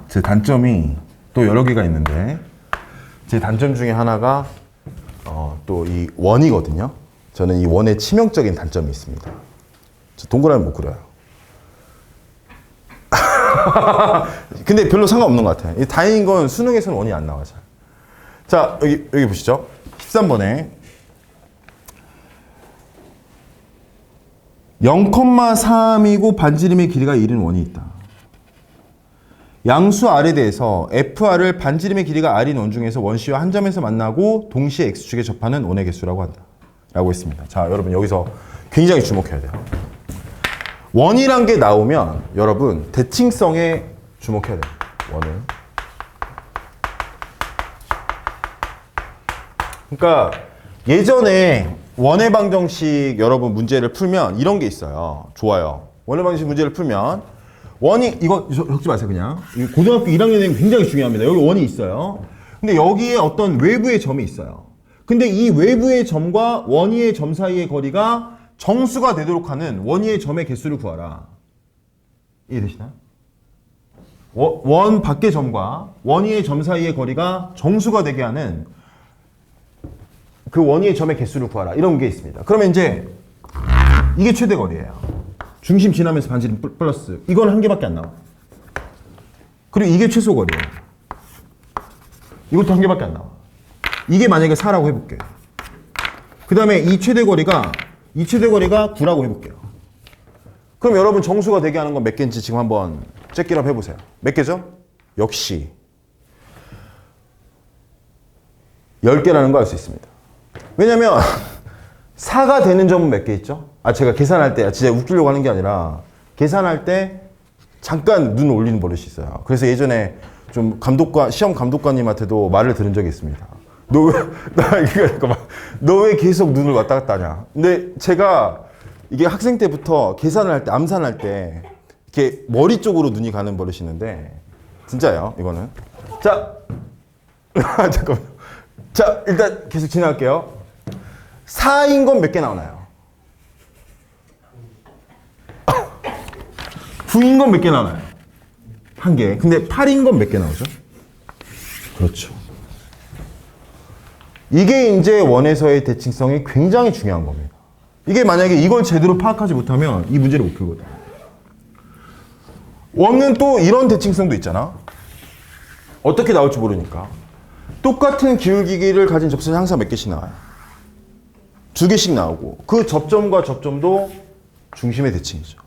Speaker 1: 제 단점이 또 여러 개가 있는데 제 단점 중에 하나가 또 이 원이거든요. 저는 이 원에 치명적인 단점이 있습니다. 저 동그라미 못 그려요. 근데 별로 상관없는 것 같아요. 다행인 건 수능에서는 원이 안 나와요. 자, 여기 보시죠. 13번에 0,3이고 반지름의 길이가 1인 원이 있다. 양수 R에 대해서 FR을 반지름의 길이가 R인 원 중에서 원C와 한 점에서 만나고 동시에 X축에 접하는 원의 개수라고 한다. 라고 했습니다. 자, 여러분 여기서 굉장히 주목해야 돼요. 원이란 게 나오면 여러분 대칭성에 주목해야 돼요. 원을. 그러니까 예전에 원의 방정식 여러분 문제를 풀면 이런 게 있어요. 좋아요. 원의 방정식 문제를 풀면 원이 이거 적지 마세요 그냥. 고등학교 1학년에는 굉장히 중요합니다. 여기 원이 있어요. 근데 여기에 어떤 외부의 점이 있어요. 근데 이 외부의 점과 원위의 점 사이의 거리가 정수가 되도록 하는 원위의 점의 개수를 구하라. 이해되시나요? 원 밖의 점과 원위의 점 사이의 거리가 정수가 되게 하는 그 원위의 점의 개수를 구하라. 이런 게 있습니다. 그러면 이제 이게 최대 거리예요. 중심 지나면서 반지름 플러스. 이건 한 개밖에 안 나와. 그리고 이게 최소 거리예요. 이것도 한 개밖에 안 나와. 이게 만약에 4라고 해볼게요. 그 다음에 이 최대 거리가 9라고 해볼게요. 그럼 여러분 정수가 되게 하는 건 몇 개인지 지금 한번 째끼랍 해보세요. 몇 개죠? 역시 10개라는 걸 알 수 있습니다. 왜냐면 4가 되는 점은 몇 개 있죠? 제가 계산할 때 진짜 웃기려고 하는 게 아니라 계산할 때 잠깐 눈 올리는 버릇이 있어요. 그래서 예전에 좀 시험 감독관님한테도 말을 들은 적이 있습니다. 너 왜 계속 눈을 왔다 갔다 하냐? 근데 제가 이게 학생 때부터 계산을 할 때, 암산할 때 이렇게 머리 쪽으로 눈이 가는 버릇이 있는데 진짜예요, 이거는. 자, 잠깐만요. 자, 일단 계속 진행할게요. 4인 건 몇 개 나오나요? 9인 건 몇 개 나오나요? 한 개. 근데 8인 건 몇 개 나오죠? 그렇죠. 이게 이제 원에서의 대칭성이 굉장히 중요한 겁니다. 이게 만약에 이걸 제대로 파악하지 못하면 이 문제를 못 풀거든요. 원은 또 이런 대칭성도 있잖아. 어떻게 나올지 모르니까. 똑같은 기울기를 가진 접선이 항상 몇 개씩 나와요? 2개씩 나오고 그 접점과 접점도 중심의 대칭이죠.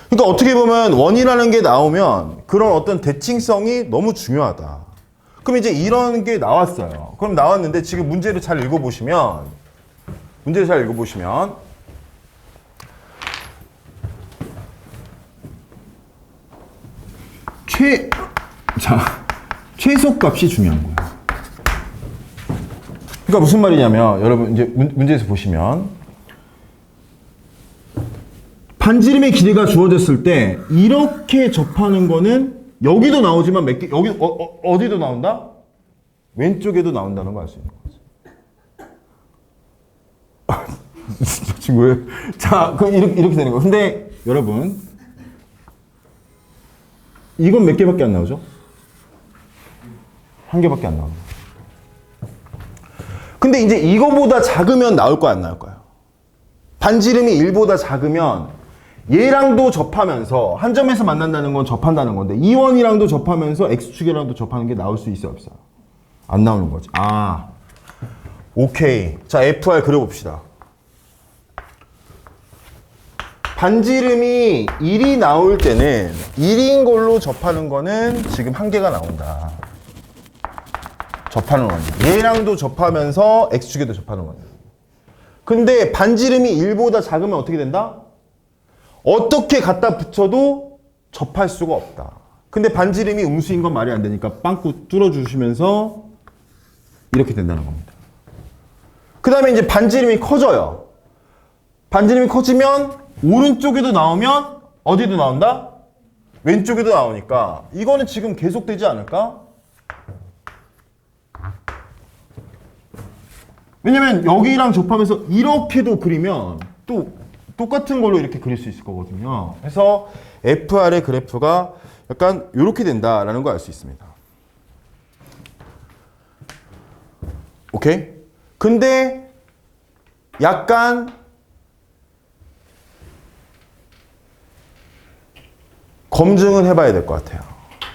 Speaker 1: 그러니까 어떻게 보면 원이라는 게 나오면 그런 어떤 대칭성이 너무 중요하다. 그럼 이제 이런 게 나왔어요. 그럼 나왔는데 지금 문제를 잘 읽어보시면 최소값이 중요한 거예요. 그러니까 무슨 말이냐면 여러분 이제 문제에서 보시면 반지름의 길이가 주어졌을 때 이렇게 접하는 거는 여기도 나오지만 몇 개, 여기 어디도 나온다? 왼쪽에도 나온다는 걸 알 수 있는 거죠. 친구예요. 자, 그럼 이렇게 되는 거예요. 근데 여러분 이건 몇 개밖에 안 나오죠? 한 개밖에 안 나옵니다. 근데 이제 이거보다 작으면 나올 거야, 안 나올 거야? 반지름이 1보다 작으면 얘랑도 접하면서 한 점에서 만난다는 건 접한다는 건데 이원이랑도 접하면서 X축이랑도 접하는 게 나올 수 있어, 없어? 안 나오는 거지. 오케이. 자, FR 그려봅시다. 반지름이 1이 나올 때는 1인 걸로 접하는 거는 지금 한 개가 나온다. 접하는 원이야. 얘랑도 접하면서 x축에도 접하는 원이야. 근데 반지름이 1보다 작으면 어떻게 된다? 어떻게 갖다 붙여도 접할 수가 없다. 근데 반지름이 음수인 건 말이 안 되니까 빵꾸 뚫어주시면서 이렇게 된다는 겁니다. 그 다음에 이제 반지름이 커져요. 반지름이 커지면 오른쪽에도 나오면 어디도 나온다? 왼쪽에도 나오니까 이거는 지금 계속되지 않을까? 왜냐면 여기랑 접하면서 이렇게도 그리면 또 똑같은 걸로 이렇게 그릴 수 있을 거거든요. 그래서 FR의 그래프가 약간 이렇게 된다라는 걸 알 수 있습니다. 오케이? 근데 약간 검증은 해봐야 될 것 같아요.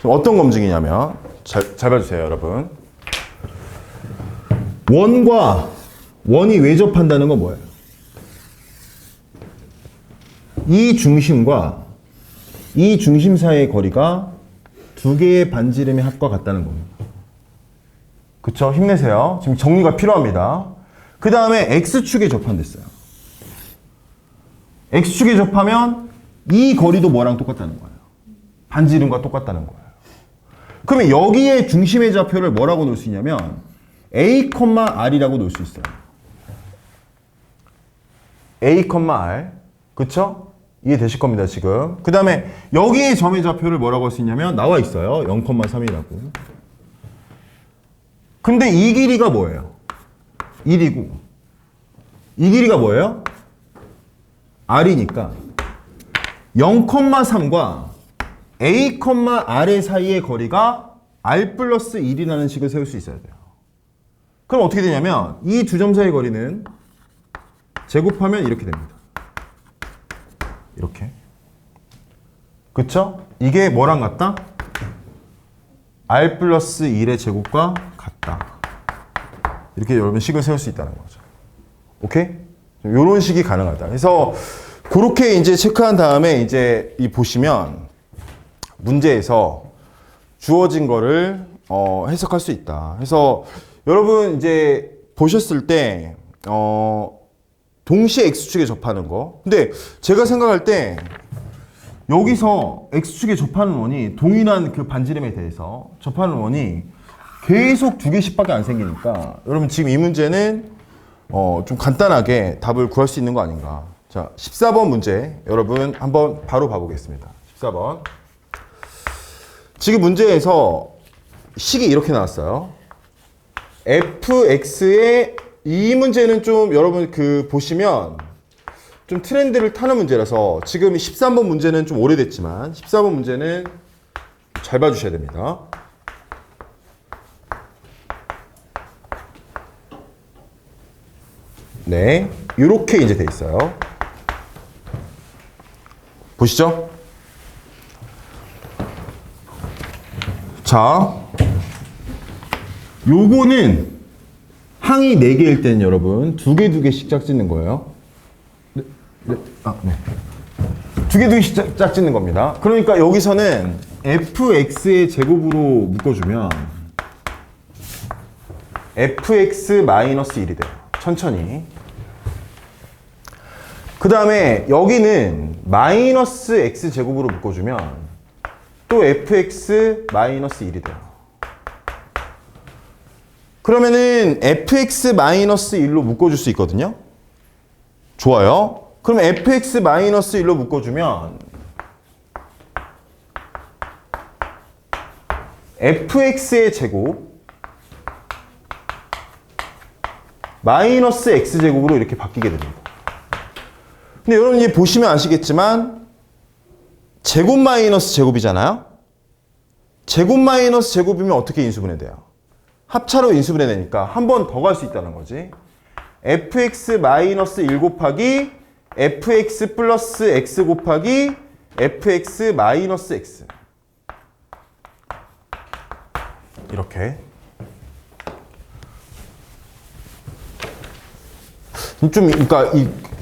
Speaker 1: 어떤 검증이냐면 잘 봐주세요, 여러분. 원이 왜 접한다는 건 뭐예요? 이 중심과 이 중심 사이의 거리가 두 개의 반지름의 합과 같다는 겁니다. 그쵸? 힘내세요. 지금 정리가 필요합니다. 그 다음에 X축에 접한댔어요. X축에 접하면 이 거리도 뭐랑 똑같다는 거예요? 반지름과 똑같다는 거예요. 그러면 여기에 중심의 좌표를 뭐라고 놓을 수 있냐면 A,R이라고 놓을 수 있어요. A,R. 그쵸? 이해되실 겁니다, 지금. 그 다음에 여기에 점의 좌표를 뭐라고 할 수 있냐면 나와 있어요. 0,3이라고. 근데 이 길이가 뭐예요? 1이고 이 길이가 뭐예요? R이니까 0,3과 A, R의 사이의 거리가 R 플러스 1이라는 식을 세울 수 있어야 돼요. 그럼 어떻게 되냐면 이 두 점 사이의 거리는 제곱하면 이렇게 됩니다. 이렇게. 그쵸? 이게 뭐랑 같다? R 플러스 1의 제곱과 같다. 이렇게 여러분 식을 세울 수 있다는 거죠. 오케이? 이런 식이 가능하다. 그래서 그렇게 이제 체크한 다음에 이제 이 보시면 문제에서 주어진 거를 해석할 수 있다. 그래서 여러분 이제 보셨을 때 동시에 X축에 접하는 거. 근데 제가 생각할 때 여기서 X축에 접하는 원이 동일한 그 반지름에 대해서 접하는 원이 계속 두 개씩밖에 안 생기니까 여러분 지금 이 문제는 좀 간단하게 답을 구할 수 있는 거 아닌가. 자, 14번 문제 여러분 한번 바로 봐보겠습니다. 14번. 지금 문제에서 식이 이렇게 나왔어요. fx의 이 문제는 좀 여러분 보시면 좀 트렌드를 타는 문제라서 지금 13번 문제는 좀 오래됐지만 14번 문제는 잘 봐주셔야 됩니다. 네, 이렇게 이제 돼 있어요. 보시죠. 자, 요거는 항이 4개일 때는 여러분 2개씩 짝 짓는 거예요. 네. 두 개씩 짝 짓는 겁니다. 그러니까 여기서는 fx의 제곱으로 묶어주면 fx-1이 돼요. 천천히. 그 다음에 여기는 마이너스 x제곱으로 묶어주면 또 fx-1이 돼요. 그러면은 fx-1로 묶어줄 수 있거든요. 좋아요. 그럼 fx-1로 묶어주면 fx의 제곱 마이너스 x제곱으로 이렇게 바뀌게 됩니다. 근데 여러분 이제 보시면 아시겠지만 제곱 마이너스 제곱이잖아요. 제곱 마이너스 제곱이면 어떻게 인수분해돼요? 합차로 인수분해되니까 한 번 더 갈 수 있다는 거지. fx-1 곱하기 fx 플러스 x 곱하기 fx 마이너스 x. 이렇게. 그러니까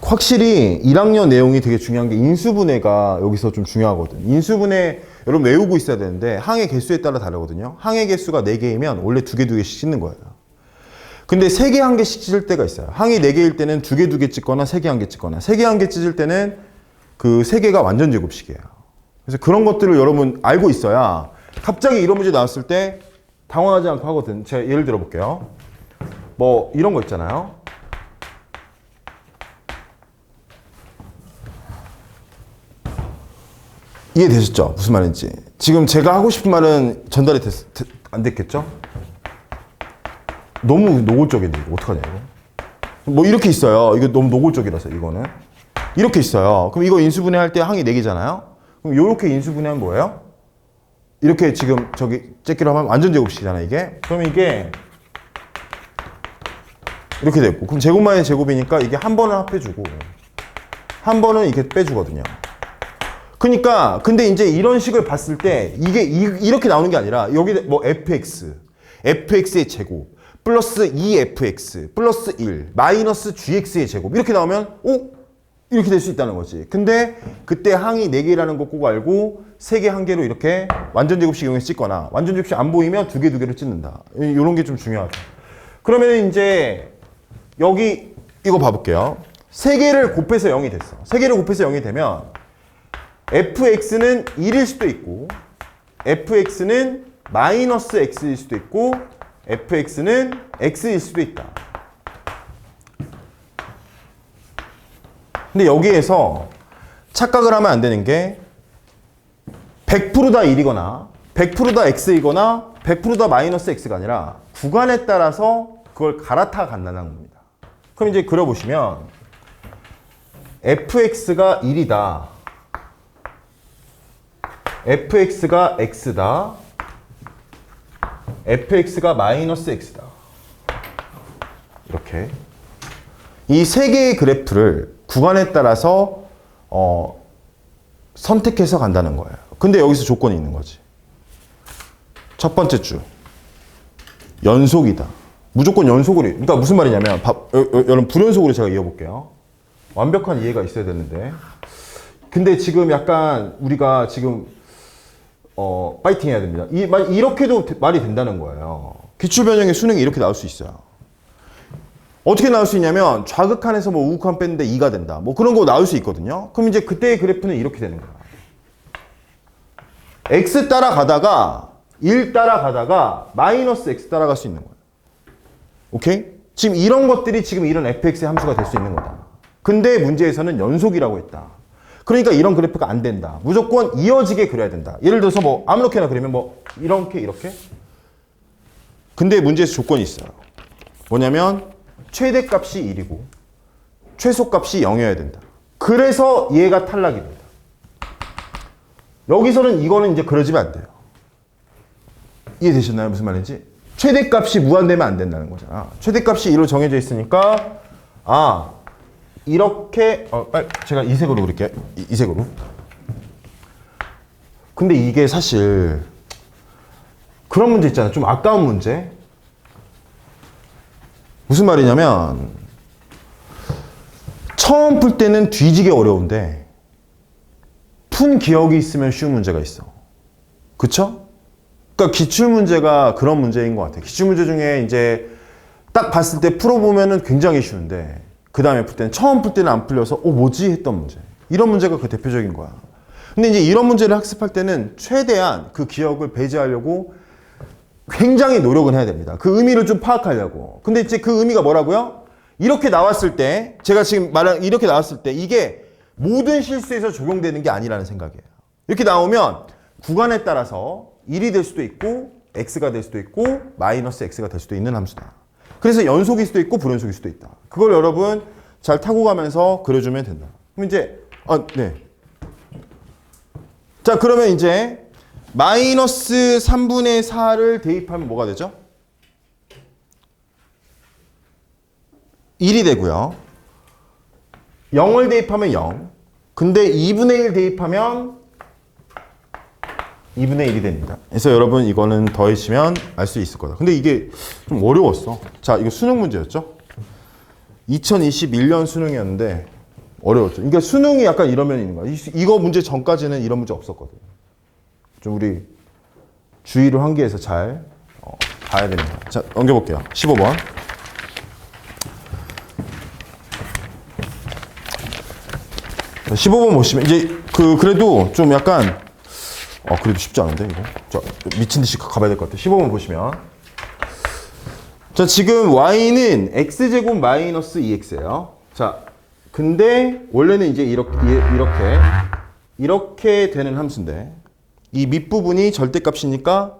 Speaker 1: 확실히 1학년 내용이 되게 중요한 게 인수분해가 여기서 좀 중요하거든. 인수분해, 여러분 외우고 있어야 되는데 항의 개수에 따라 다르거든요. 항의 개수가 4개이면 원래 2개, 2개씩 찢는 거예요. 근데 3개, 1개씩 찢을 때가 있어요. 항이 4개일 때는 2개, 2개 찢거나 3개, 1개 찢거나 3개, 1개 찢을 때는 그 3개가 완전 제곱식이에요. 그래서 그런 것들을 여러분 알고 있어야 갑자기 이런 문제 나왔을 때 당황하지 않고 하거든. 제가 예를 들어 볼게요. 뭐 이런 거 있잖아요. 이해되셨죠? 무슨 말인지. 지금 제가 하고 싶은 말은 전달이 안 됐겠죠? 너무 노골적인데 이거 어떡하냐 이거. 뭐 이렇게 있어요. 이거 너무 노골적이라서 이거는. 이렇게 있어요. 그럼 이거 인수분해할 때 항이 4개잖아요. 그럼 이렇게 인수분해하면 뭐예요? 이렇게 지금 저기 째기로 하면 완전 제곱식이잖아 이게. 그럼 이게 이렇게 됐고, 그럼 제곱만의 제곱이니까 이게 한 번은 합해주고 한 번은 이렇게 빼주거든요. 그러니까 근데 이제 이런 식을 봤을 때 이게 이렇게 나오는 게 아니라 여기 뭐 fx의 제곱 플러스 2fx 플러스 1 마이너스 gx의 제곱 이렇게 나오면 이렇게 될 수 있다는 거지. 근데 그때 항이 4개라는 거 꼭 알고 3개, 1개로 이렇게 완전 제곱식 이용해서 찢거나 완전 제곱식 안 보이면 2개, 2개로 찢는다. 이런 게 좀 중요하죠. 그러면 이제 여기 이거 봐볼게요. 3개를 곱해서 0이 됐어. 3개를 곱해서 0이 되면 fx는 1일 수도 있고 fx는 마이너스 x일 수도 있고 fx는 x일 수도 있다. 근데 여기에서 착각을 하면 안 되는 게 100%다 1이거나 100%다 x이거나 100%다 마이너스 x가 아니라 구간에 따라서 그걸 갈아타 간다는 겁니다. 그럼 이제 그려보시면 fx가 1이다. fx가 x다. fx가 마이너스 x다. 이렇게 이 세 개의 그래프를 구간에 따라서 선택해서 간다는 거예요. 근데 여기서 조건이 있는 거지. 첫 번째 줄 연속이다. 무조건 연속으로. 그러니까 무슨 말이냐면 여러분 불연속으로 제가 이어볼게요. 완벽한 이해가 있어야 되는데. 근데 지금 약간 우리가 지금 파이팅 해야 됩니다. 이렇게도 말이 된다는 거예요. 기출변형의 수능이 이렇게 나올 수 있어요. 어떻게 나올 수 있냐면 좌극한에서 뭐 우극한 뺐는데 2가 된다. 뭐 그런 거 나올 수 있거든요. 그럼 이제 그때의 그래프는 이렇게 되는 거야. x 따라가다가 1 따라가다가 마이너스 x 따라갈 수 있는 거야. 오케이? 지금 이런 것들이 지금 이런 fx의 함수가 될 수 있는 거다. 근데 문제에서는 연속이라고 했다. 그러니까 이런 그래프가 안 된다. 무조건 이어지게 그려야 된다. 예를 들어서 뭐 아무렇게나 그리면 뭐 이렇게. 근데 문제에서 조건이 있어요. 뭐냐면 최대값이 1이고 최소값이 0이어야 된다. 그래서 얘가 탈락이 된다. 여기서는 이거는 이제 그려지면 안 돼요. 이해되셨나요? 무슨 말인지? 최대값이 무한되면 안 된다는 거잖아. 최대값이 1로 정해져 있으니까 이렇게 빨리 제가 이 색으로 그릴게요. 이 색으로. 근데 이게 사실 그런 문제 있잖아요. 좀 아까운 문제. 무슨 말이냐면 처음 풀 때는 뒤지게 어려운데 푼 기억이 있으면 쉬운 문제가 있어. 그쵸? 그러니까 기출문제가 그런 문제인 것 같아요. 기출문제 중에 이제 딱 봤을 때 풀어보면은 굉장히 쉬운데 그 다음에 풀 때는 처음 풀 때는 안 풀려서 뭐지? 했던 문제. 이런 문제가 그 대표적인 거야. 근데 이제 이런 문제를 학습할 때는 최대한 그 기억을 배제하려고 굉장히 노력은 해야 됩니다. 그 의미를 좀 파악하려고. 근데 이제 그 의미가 뭐라고요? 이렇게 나왔을 때, 제가 지금 말한 이렇게 나왔을 때 이게 모든 실수에서 적용되는 게 아니라는 생각이에요. 이렇게 나오면 구간에 따라서 1이 될 수도 있고 x가 될 수도 있고 마이너스 x가 될 수도 있는 함수다. 그래서 연속일 수도 있고 불연속일 수도 있다. 그걸 여러분 잘 타고 가면서 그려주면 된다. 그럼 이제 네. 자, 그러면 이제 마이너스 3분의 4를 대입하면 뭐가 되죠? 1이 되고요. 0을 대입하면 0. 근데 2분의 1 대입하면 2분의 1이 됩니다. 그래서 여러분 이거는 더해지면 알 수 있을 거다. 근데 이게 좀 어려웠어. 자, 이거 수능 문제였죠? 2021년 수능이었는데 어려웠죠. 그러니까 수능이 약간 이런 면이 있는 거야. 이거 문제 전까지는 이런 문제 없었거든. 좀 우리 주의를 환기해서 잘 봐야 됩니다. 자, 넘겨볼게요. 15번. 자, 15번 보시면 이제 그래도 좀 약간 그래도 쉽지 않은데 이거. 자, 미친 듯이 가봐야 될 것 같아요. 15번 보시면 자, 지금 y는 x제곱 마이너스 2x예요. 자, 근데 원래는 이제 이렇게 되는 함수인데 이 밑부분이 절대값이니까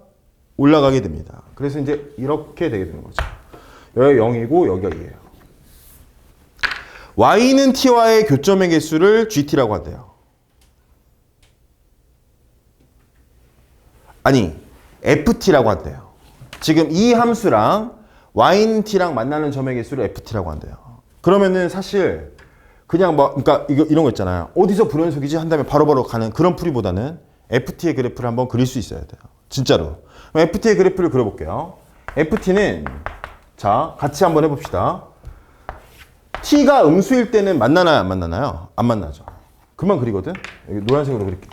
Speaker 1: 올라가게 됩니다. 그래서 이제 이렇게 되게 되는 거죠. 여기가 0이고 여기가 2예요. y는 t와의 교점의 개수를 gt라고 한대요. 아니, ft라고 한대요. 지금 이 함수랑 y는 t랑 만나는 점의 개수를 ft라고 한대요. 그러면은 사실 그냥 그러니까 이런 거 있잖아요. 어디서 불연속이지 한 다음에 바로바로 가는 그런 풀이보다는 ft의 그래프를 한번 그릴 수 있어야 돼요. 진짜로. 그럼 ft의 그래프를 그려볼게요. ft는 자, 같이 한번 해봅시다. t가 음수일 때는 만나나요? 안 만나나요? 안 만나죠. 금방 그리거든? 여기 노란색으로 그릴게요.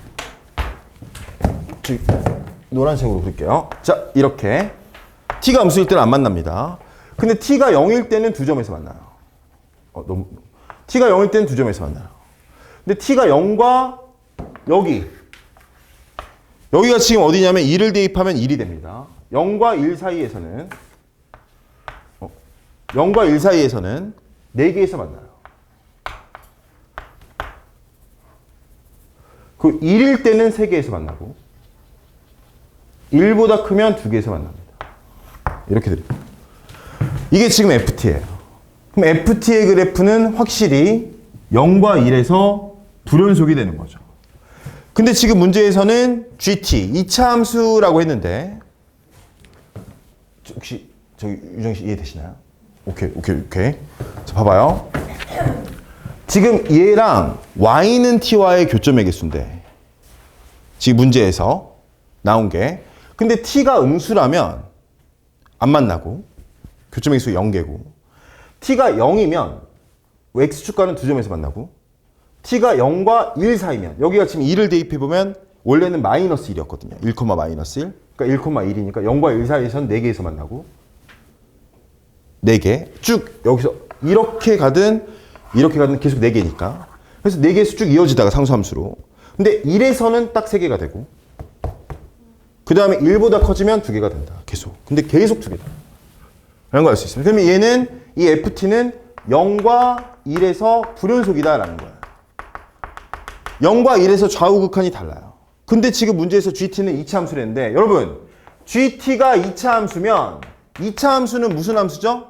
Speaker 1: 노란색으로 그릴게요. 자, 이렇게 t가 음수일 때는 안 만납니다. 근데 t가 0일 때는 두 점에서 만나요. t가 0일 때는 두 점에서 만나요. 근데 t가 0과 여기가 지금 어디냐면 2를 대입하면 1이 됩니다. 0과 1 사이에서는 0과 1 사이에서는 4개에서 만나요. 그 1일 때는 3개에서 만나고 1보다 크면 2개에서 만납니다. 이렇게 됩니다. 이게 지금 ft예요. 그럼 ft의 그래프는 확실히 0과 1에서 불연속이 되는 거죠. 근데 지금 문제에서는 gt, 2차 함수라고 했는데 혹시 저기 유정 씨 이해되시나요? 오케이. 자, 봐봐요. 지금 얘랑 y는 t와의 교점의 개수인데 지금 문제에서 나온 게 근데 t가 음수라면 안 만나고 교점의 개수 0개고 t가 0이면 x축과는 두 점에서 만나고 t가 0과 1 사이면 여기가 지금 2를 대입해보면 원래는 마이너스 1이었거든요. 1, 마이너스 1. 그러니까 1,1이니까 0과 1 사이에서는 4개에서 만나고 4개 쭉 여기서 이렇게 가든 계속 4개니까 그래서 4개에서 쭉 이어지다가 상수함수로 근데 1에서는 딱 3개가 되고 그 다음에 1보다 커지면 2개가 된다. 계속. 근데 계속 2개다. 이런 거 알 수 있습니다. 그러면 얘는 이 ft는 0과 1에서 불연속이다라는 거예요. 0과 1에서 좌우 극한이 달라요. 근데 지금 문제에서 gt는 2차 함수를 했는데 여러분 gt가 2차 함수면 2차 함수는 무슨 함수죠?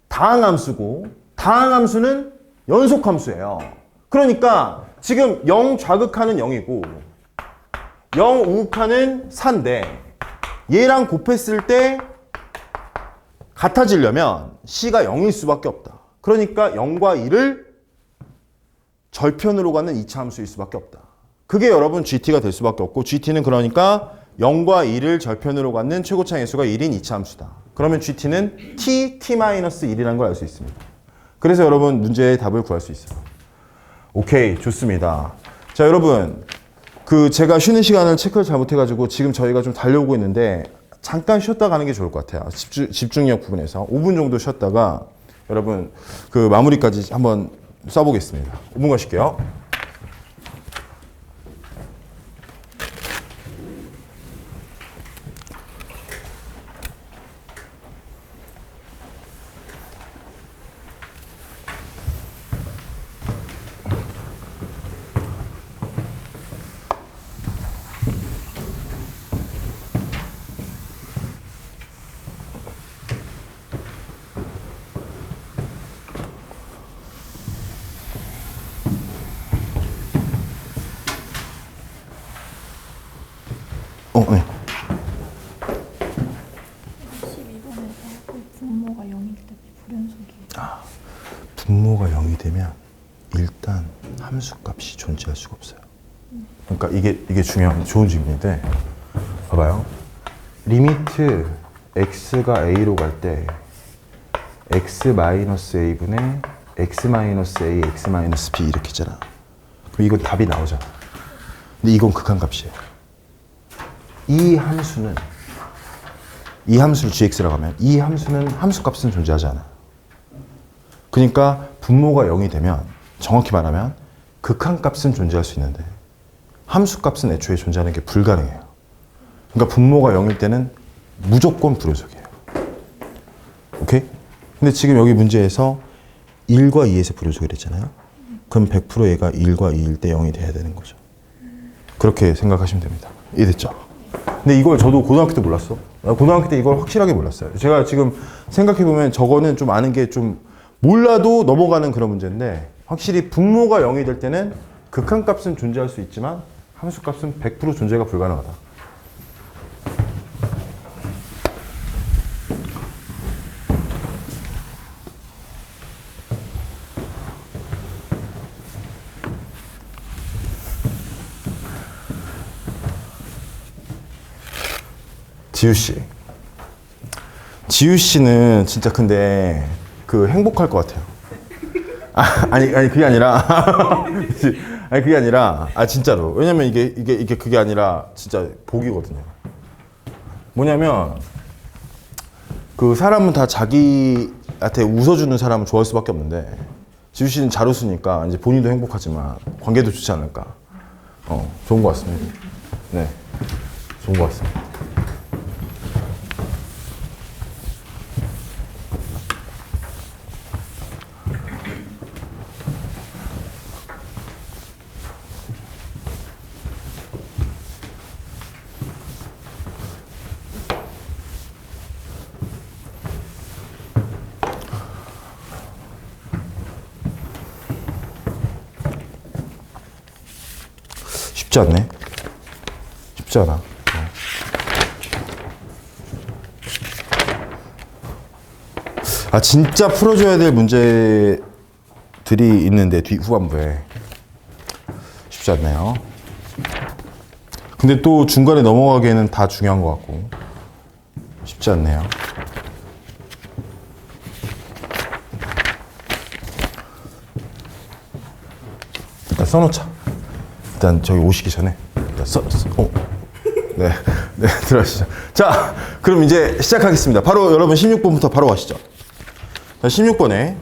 Speaker 1: 다항함수고 다항함수는 연속함수예요. 그러니까 지금 0 좌극하는 0이고 0 우극하는 4인데 얘랑 곱했을 때 같아지려면 c가 0일 수밖에 없다. 그러니까 0과 1을 절편으로 가는 2차 함수일 수밖에 없다. 그게 여러분 gt가 될 수밖에 없고 gt는 그러니까 0과 1을 절편으로 갖는 최고차 함수가 1인 2차 함수다. 그러면 gt는 t-1이라는 걸 알 수 있습니다. 그래서 여러분 문제의 답을 구할 수 있어요. 오케이, 좋습니다. 자, 여러분 제가 쉬는 시간을 체크를 잘못해가지고 지금 저희가 좀 달려오고 있는데 잠깐 쉬었다 가는 게 좋을 것 같아요. 집중력 부분에서 5분 정도 쉬었다가 여러분 마무리까지 한번 써보겠습니다. 5분 가실게요. 네.
Speaker 2: 12번에서 분모가 0일 때 불연속이에요.
Speaker 1: 분모가 0이 되면 일단 함수값이 존재할 수가 없어요. 그러니까 이게 중요한 좋은 질문인데 봐봐요. 리미트 x가 a로 갈 때 x-a분의 x-a, x-b 이렇게 있잖아. 그럼 이건 답이 나오잖아. 근데 이건 극한값이에요. 이 함수를 gx라고 하면 이 함수는 함수값은 존재하지 않아요. 그러니까 분모가 0이 되면 정확히 말하면 극한값은 존재할 수 있는데 함수값은 애초에 존재하는 게 불가능해요. 그러니까 분모가 0일 때는 무조건 불연속이에요. 오케이? 근데 지금 여기 문제에서 1과 2에서 불연속이 됐잖아요. 그럼 100% 얘가 1과 2일 때 0이 돼야 되는 거죠. 그렇게 생각하시면 됩니다. 이해됐죠? 근데 이걸 저도 고등학교 때 몰랐어. 고등학교 때 이걸 확실하게 몰랐어요. 제가 지금 생각해보면 저거는 좀 아는 게 좀 몰라도 넘어가는 그런 문제인데 확실히 분모가 0이 될 때는 극한값은 존재할 수 있지만 함수값은 100% 존재가 불가능하다. 지우 씨는 진짜 근데 그 행복할 것 같아요. 아니 그게 아니라 아니 그게 아니라 진짜로 왜냐면 이게 그게 아니라 진짜 복이거든요. 뭐냐면 그 사람은 다 자기한테 웃어주는 사람을 좋아할 수밖에 없는데 지우 씨는 잘 웃으니까 이제 본인도 행복하지만 관계도 좋지 않을까. 좋은 것 같습니다. 네, 좋은 것 같습니다. 쉽지 않네. 쉽지 않아. 진짜 풀어줘야 될 문제들이 있는데 후반부에 쉽지 않네요. 근데 또 중간에 넘어가기에는 다 중요한 것 같고 쉽지 않네요. 일단 써놓자. 일단 저기 오시기 전에 네, 들어가시죠. 자, 그럼 이제 시작하겠습니다. 바로 여러분 16번부터 바로 가시죠. 자, 16번에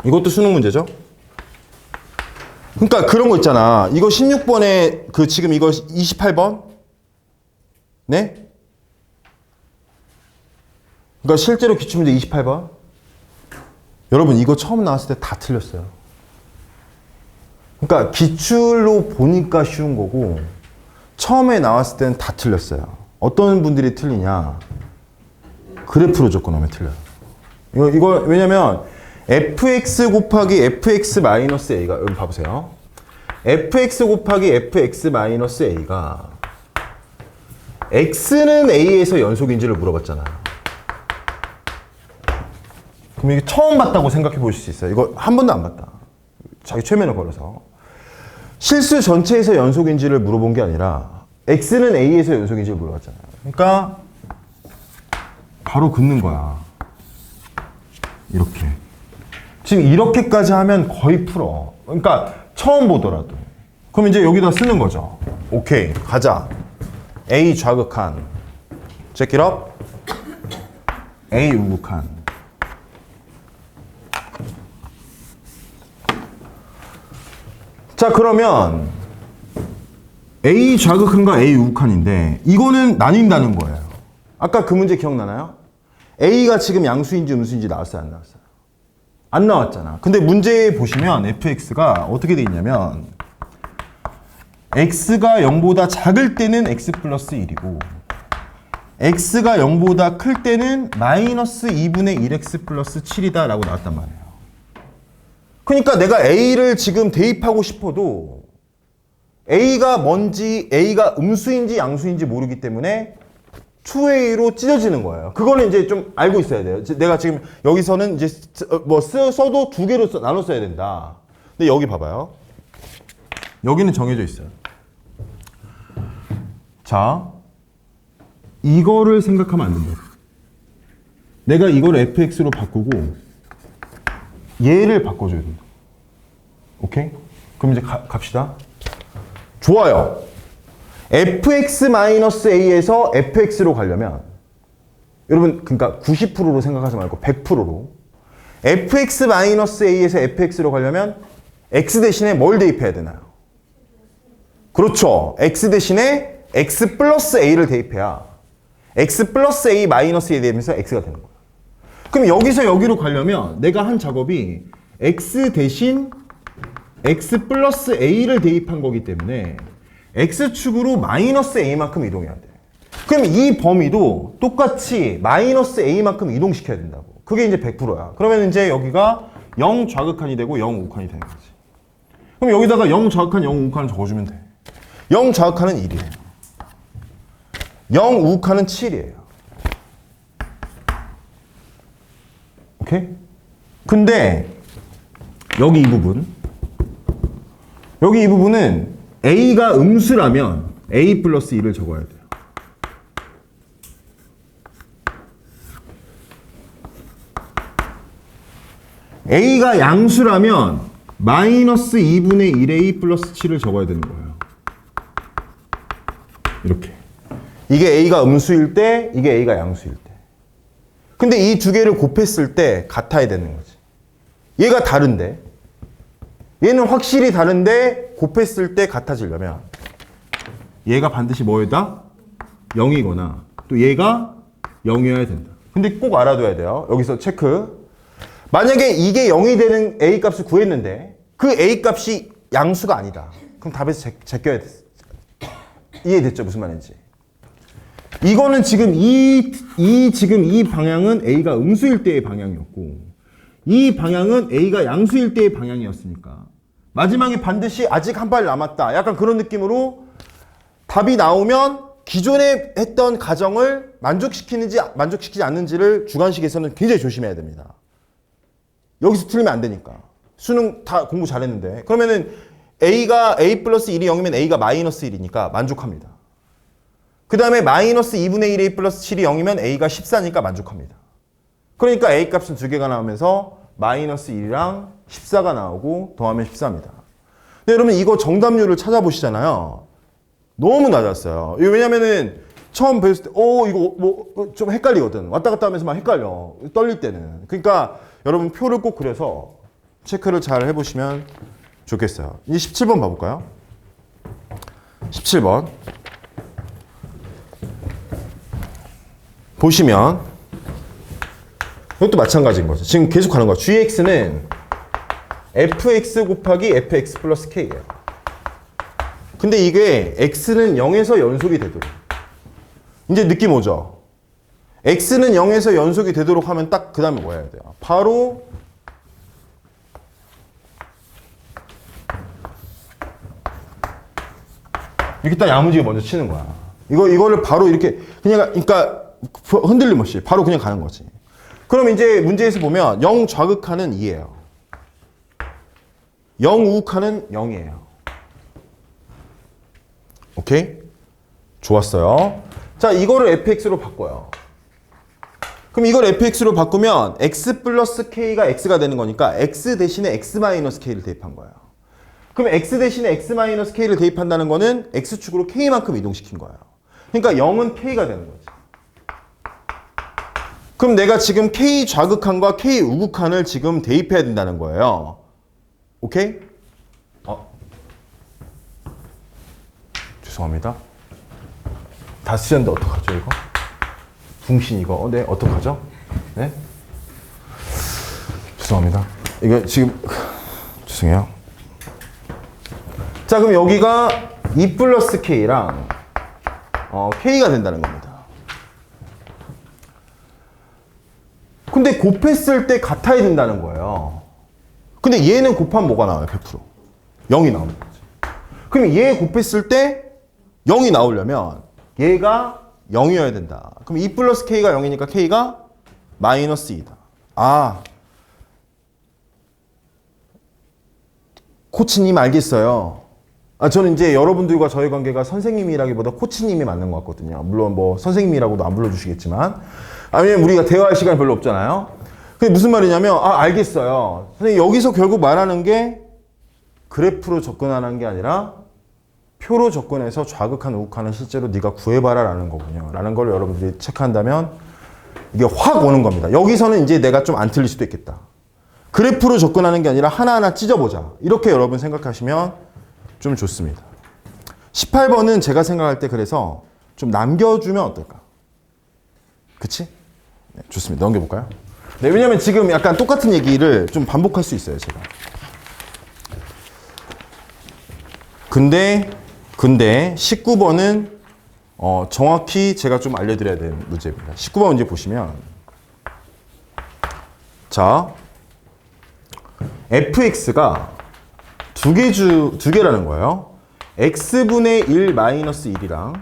Speaker 1: 이것도 수능 문제죠. 그러니까 그런 거 있잖아. 이거 16번에 그 지금 이거 28번 네? 그러니까 실제로 기출문제 28번 여러분 이거 처음 나왔을 때 다 틀렸어요. 그러니까 기출로 보니까 쉬운 거고 처음에 나왔을 때는 다 틀렸어요. 어떤 분들이 틀리냐? 그래프로 접근하면 틀려요. 이거 왜냐면 fx 곱하기 fx 마이너스 a가 여기 봐보세요. fx 곱하기 fx 마이너스 a가 x는 a에서 연속인지를 물어봤잖아요. 그럼 이게 처음 봤다고 생각해 보실 수 있어요. 이거 한 번도 안 봤다. 자기 최면을 걸어서 실수 전체에서 연속인지를 물어본 게 아니라 x는 a에서 연속인지를 물어봤잖아요. 그러니까 바로 긋는 거야. 이렇게 지금 이렇게까지 하면 거의 풀어. 그러니까 처음 보더라도 그럼 이제 여기다 쓰는 거죠. 오케이, 가자. a 좌극한 check it up. a 우극한 자, 그러면 A 좌극한과 A 우극한인데 이거는 나뉜다는 거예요. 아까 그 문제 기억나나요? A가 지금 양수인지 음수인지 나왔어요, 안 나왔어요? 안 나왔잖아. 근데 문제에 보시면 fx가 어떻게 돼 있냐면 x가 0보다 작을 때는 x 플러스 1이고 x가 0보다 클 때는 마이너스 2분의 1x 플러스 7이다 라고 나왔단 말이에요. 그러니까 내가 A를 지금 대입하고 싶어도 A가 뭔지, A가 음수인지 양수인지 모르기 때문에 2A로 찢어지는 거예요. 그거는 이제 좀 알고 있어야 돼요. 내가 지금 여기서는 이제 뭐 써도 두 개로 나눠 써야 된다. 근데 여기 봐봐요. 여기는 정해져 있어요. 자, 이거를 생각하면 안 된다. 내가 이걸 fx로 바꾸고 얘를 바꿔줘야 된다. 오케이? 그럼 이제 갑시다. 좋아요. fx-a에서 fx로 가려면 여러분 그러니까 90%로 생각하지 말고 100%로 fx-a에서 fx로 가려면 x 대신에 뭘 대입해야 되나요? 그렇죠. x 대신에 x 플러스 a를 대입해야 x 플러스 a 마이너스 a 되면서 x가 되는 거예요. 그럼 여기서 여기로 가려면 내가 한 작업이 x 대신 x 플러스 a를 대입한 거기 때문에 x축으로 마이너스 a만큼 이동해야 돼. 그럼 이 범위도 똑같이 마이너스 a만큼 이동시켜야 된다고. 그게 이제 100%야. 그러면 이제 여기가 0 좌극한이 되고 0 우극한이 되는 거지. 그럼 여기다가 0 좌극한 0 우극한을 적어주면 돼. 0 좌극한은 1이에요. 0 우극한은 7이에요. 오케이? 근데 여기 이 부분은 a가 음수라면 a 플러스 2를 적어야 돼요. a가 양수라면 마이너스 2분의 1a 플러스 7을 적어야 되는 거예요. 이렇게. 이게 a가 음수일 때, 이게 a가 양수일 때. 근데 이 두 개를 곱했을 때 같아야 되는 거지. 얘가 다른데, 얘는 확실히 다른데 곱했을 때 같아지려면 얘가 반드시 뭐에다? 0이거나 또 얘가 0이어야 된다. 근데 꼭 알아둬야 돼요. 여기서 체크. 만약에 이게 0이 되는 a 값을 구했는데 그 a 값이 양수가 아니다. 그럼 답에서 제껴야 돼. 이해됐죠? 무슨 말인지. 이거는 지금 지금 이 방향은 a가 음수일 때의 방향이었고 이 방향은 a가 양수일 때의 방향이었으니까 마지막에 반드시 아직 한 발 남았다. 약간 그런 느낌으로 답이 나오면 기존에 했던 가정을 만족시키는지 만족시키지 않는지를 주관식에서는 굉장히 조심해야 됩니다. 여기서 틀리면 안 되니까. 수능 다 공부 잘했는데. 그러면은 a가 a 플러스 1이 0이면 a가 마이너스 1이니까 만족합니다. 그 다음에 마이너스 2분의 1a 플러스 7이 0이면 a가 14니까 만족합니다. 그러니까 a 값은 두 개가 나오면서 마이너스 1이랑 14가 나오고 더하면 14입니다. 근데 여러분 이거 정답률을 찾아보시잖아요. 너무 낮았어요. 이거 왜냐면은 처음 배웠을 때 이거 뭐 좀 헷갈리거든. 왔다 갔다 하면서 막 헷갈려. 떨릴 때는. 그러니까 여러분 표를 꼭 그려서 체크를 잘 해보시면 좋겠어요. 이제 17번 봐볼까요? 17번 보시면 이것도 마찬가지인 거죠. 지금 계속 가는 거야. gx는 fx 곱하기 fx 플러스 k예요. 근데 이게 x는 0에서 연속이 되도록. 이제 느낌 오죠? x는 0에서 연속이 되도록 하면 딱 그 다음에 뭐 해야 돼요? 바로 이렇게 딱 야무지게 먼저 치는 거야. 이거를 바로 이렇게 그냥 그러니까 흔들림 없이 바로 그냥 가는 거지. 그럼 이제 문제에서 보면 0 좌극하는 2예요. 0 우극하는 0이에요. 오케이? 좋았어요. 자, 이거를 fx로 바꿔요. 그럼 이걸 fx로 바꾸면 x 플러스 k가 x가 되는 거니까 x 대신에 x 마이너스 k를 대입한 거예요. 그럼 x 대신에 x 마이너스 k를 대입한다는 거는 x축으로 k만큼 이동시킨 거예요. 그러니까 0은 k가 되는 거지. 그럼 내가 지금 k 좌극한과 k 우극한을 지금 대입해야 된다는 거예요. 오케이? 죄송합니다. 다 쓰셨는데 어떡하죠 이거? 붕신 이거 네 어떡하죠? 네? 죄송합니다. 이거 지금 죄송해요. 자 그럼 여기가 2 플러스 k랑 k가 된다는 겁니다. 근데 곱했을 때 같아야 된다는 거예요. 근데 얘는 곱하면 뭐가 나와요? 100%. 0이 나오는 거지. 그럼 얘 곱했을 때 0이 나오려면 얘가 0이어야 된다. 그럼 2 플러스 k가 0이니까 k가 마이너스 2다. 코치님 알겠어요. 저는 이제 여러분들과 저의 관계가 선생님이라기보다 코치님이 맞는 것 같거든요. 물론 뭐 선생님이라고도 안 불러주시겠지만 아니면 우리가 대화할 시간이 별로 없잖아요. 그게 무슨 말이냐면 알겠어요. 선생님 여기서 결국 말하는 게 그래프로 접근하는 게 아니라 표로 접근해서 좌극한 우극한을 실제로 네가 구해봐라 라는 거군요. 라는 걸 여러분들이 체크한다면 이게 확 오는 겁니다. 여기서는 이제 내가 좀 안 틀릴 수도 있겠다. 그래프로 접근하는 게 아니라 하나하나 찢어보자. 이렇게 여러분 생각하시면 좀 좋습니다. 18번은 제가 생각할 때 그래서 좀 남겨주면 어떨까? 그치? 네, 좋습니다. 넘겨볼까요? 네, 왜냐면 지금 약간 똑같은 얘기를 좀 반복할 수 있어요, 제가. 근데 19번은 정확히 제가 좀 알려드려야 되는 문제입니다. 19번 문제 보시면 자, fx가 두 개라는 거예요. x분의 1 마이너스 1이랑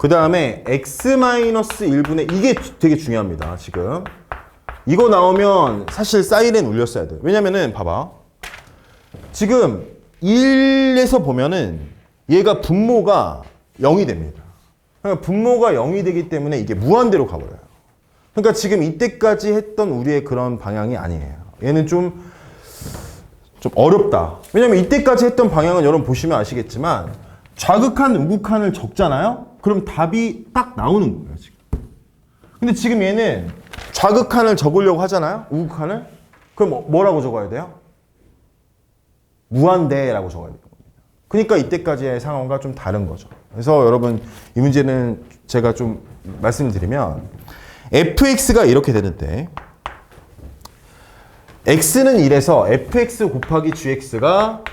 Speaker 1: 그 다음에 x 마이너스 1분의 이게 되게 중요합니다. 지금 이거 나오면 사실 사이렌 울렸어야 돼요. 왜냐면은 봐봐. 지금 1에서 보면은 얘가 분모가 0이 됩니다. 그러니까 분모가 0이 되기 때문에 이게 무한대로 가버려요. 그러니까 지금 이때까지 했던 우리의 그런 방향이 아니에요. 얘는 좀 어렵다. 왜냐면 이때까지 했던 방향은 여러분 보시면 아시겠지만 좌극한 우극한을 적잖아요? 그럼 답이 딱 나오는 거예요, 지금. 근데 지금 얘는 좌극한을 적으려고 하잖아요? 우극한을? 그럼 뭐라고 적어야 돼요? 무한대라고 적어야 돼요. 그러니까 이때까지의 상황과 좀 다른 거죠. 그래서 여러분 이 문제는 제가 좀 말씀드리면 fx가 이렇게 되는데 x는 1에서 fx 곱하기 gx가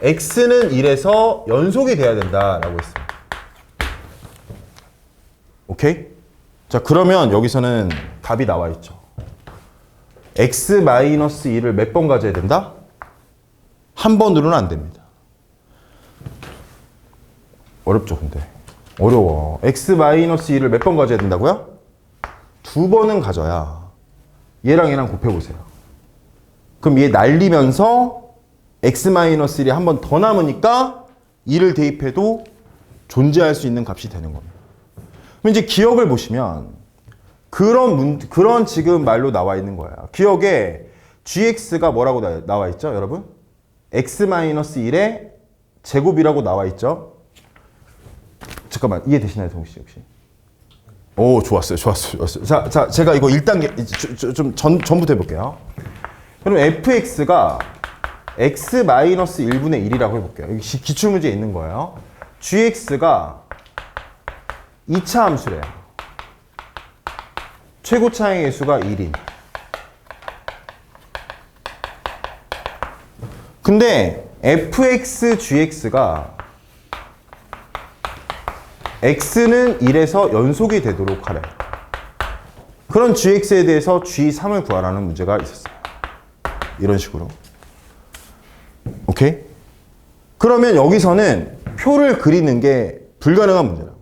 Speaker 1: x는 1에서 연속이 돼야 된다라고 했습니다. 오케이? 자, 그러면 여기서는 답이 나와 있죠. x-1을 몇 번 가져야 된다? 한 번으로는 안 됩니다. 어렵죠, 근데. 어려워. x-1을 몇 번 가져야 된다고요? 두 번은 가져야 얘랑 얘랑 곱해보세요. 그럼 얘 날리면서 x-1이 한 번 더 남으니까 2를 대입해도 존재할 수 있는 값이 되는 겁니다. 그럼 이제 기억을 보시면 그런 지금 말로 나와 있는 거예요. 기억에 gx가 뭐라고 나와 있죠, 여러분? x-1의 제곱이라고 나와 있죠? 잠깐만, 이해되시나요, 동욱씨 혹시? 오, 좋았어요. 자, 제가 이거 1단계 좀 전부터 해볼게요. 그럼 fx가 x-1분의 1이라고 해볼게요. 여기 기출문제에 있는 거예요. gx가 2차 함수래요. 최고차의 개수가 1인. 근데 fx, gx가 x는 1에서 연속이 되도록 하래. 그런 gx에 대해서 g3을 구하라는 문제가 있었어요. 이런 식으로. 오케이? 그러면 여기서는 표를 그리는 게 불가능한 문제라고.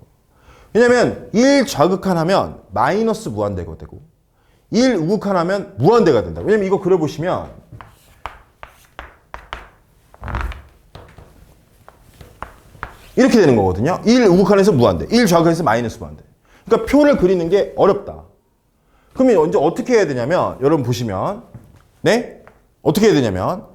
Speaker 1: 왜냐면 1 좌극한 하면 마이너스 무한대가 되고 1 우극한 하면 무한대가 된다. 왜냐면 이거 그려보시면 이렇게 되는 거거든요. 1 우극한에서 무한대, 1 좌극한에서 마이너스 무한대. 그러니까 표를 그리는 게 어렵다. 그러면 이제 어떻게 해야 되냐면 여러분 보시면 네? 어떻게 해야 되냐면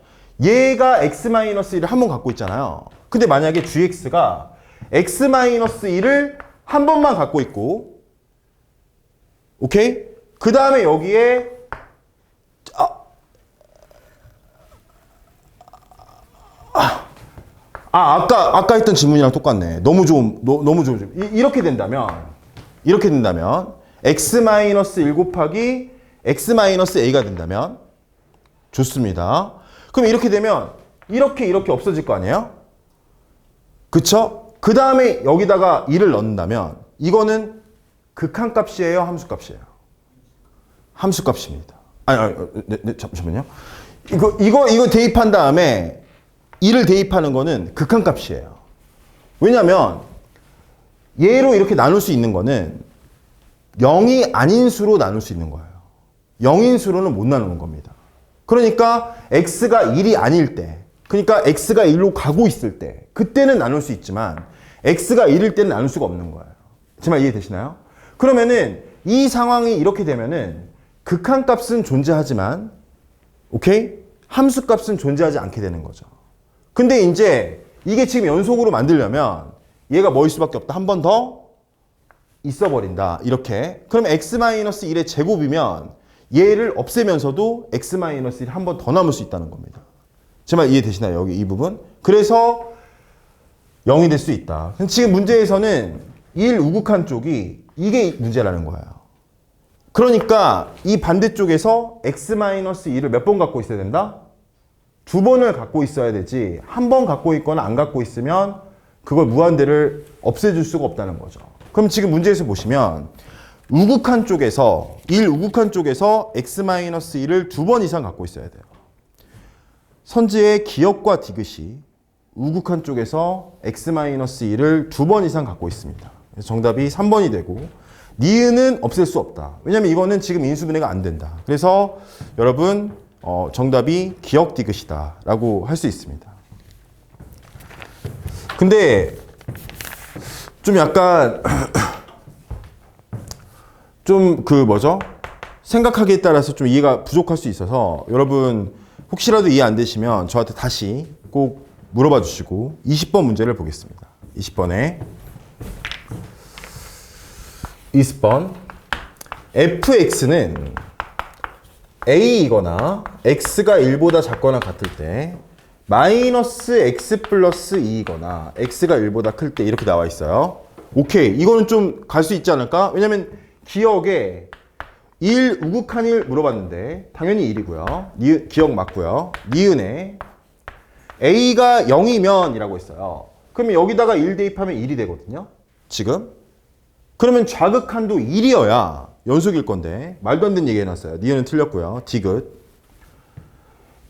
Speaker 1: 얘가 x-1을 한 번 갖고 있잖아요. 근데 만약에 gx가 x-1을 한 번만 갖고 있고 오케이? 그 다음에 여기에 아까 했던 질문이랑 똑같네. 너무 좋은 이렇게 된다면 x-1 곱하기 x-a가 된다면 좋습니다. 그럼 이렇게 되면 이렇게 없어질 거 아니에요? 그쵸? 그 다음에 여기다가 2를 넣는다면 이거는 극한값이에요? 함수값이에요? 함수값입니다. 네, 잠시만요. 이거 대입한 다음에 2를 대입하는 거는 극한값이에요. 왜냐면 얘로 이렇게 나눌 수 있는 거는 0이 아닌 수로 나눌 수 있는 거예요. 0인 수로는 못 나누는 겁니다. 그러니까 x가 1이 아닐 때, 그러니까 x가 1로 가고 있을 때 그때는 나눌 수 있지만 x가 1일 때는 나눌 수가 없는 거예요. 제 말 이해되시나요? 그러면은 이 상황이 이렇게 되면은 극한값은 존재하지만 오케이? 함수값은 존재하지 않게 되는 거죠. 근데 이제 이게 지금 연속으로 만들려면 얘가 뭐일 수밖에 없다. 한 번 더 있어버린다. 이렇게. 그럼 x-1의 제곱이면 얘를 없애면서도 x-1이 한 번 더 남을 수 있다는 겁니다. 제 말 이해되시나요? 여기 이 부분. 그래서 0이 될 수 있다. 지금 문제에서는 1 우극한 쪽이 이게 문제라는 거예요. 그러니까 이 반대쪽에서 x-1을 몇 번 갖고 있어야 된다? 2번을 갖고 있어야 되지. 한 번 갖고 있거나 안 갖고 있으면 그걸 무한대를 없애줄 수가 없다는 거죠. 그럼 지금 문제에서 보시면 우극한 쪽에서 1 우극한 쪽에서 x-1을 2번 이상 갖고 있어야 돼요. 선지의 기역과 디귿이 우극한 쪽에서 x-1을 2번 이상 갖고 있습니다. 그래서 정답이 3번이 되고 니은은 없앨 수 없다. 왜냐면 이거는 지금 인수분해가 안 된다. 그래서 여러분 정답이 기역 디귿이다 라고 할 수 있습니다. 근데 좀 약간 좀 생각하기에 따라서 좀 이해가 부족할 수 있어서 여러분 혹시라도 이해 안 되시면 저한테 다시 꼭 물어봐 주시고 20번 문제를 보겠습니다. 20번에 20번 fx는 a이거나 x가 1보다 작거나 같을 때 마이너스 x 플러스 2이거나 x가 1보다 클 때 이렇게 나와 있어요. 오케이. 이거는 좀 갈 수 있지 않을까? 왜냐면 기억에 1 우극한 1 물어봤는데 당연히 1이고요. 기억 맞고요. 니은에 a가 0이면 이라고 했어요. 그러면 여기다가 1 대입하면 1이 되거든요. 지금. 그러면 좌극한도 1이어야 연속일 건데 말도 안 되는 얘기 해놨어요. 니은은 틀렸고요. 디귿.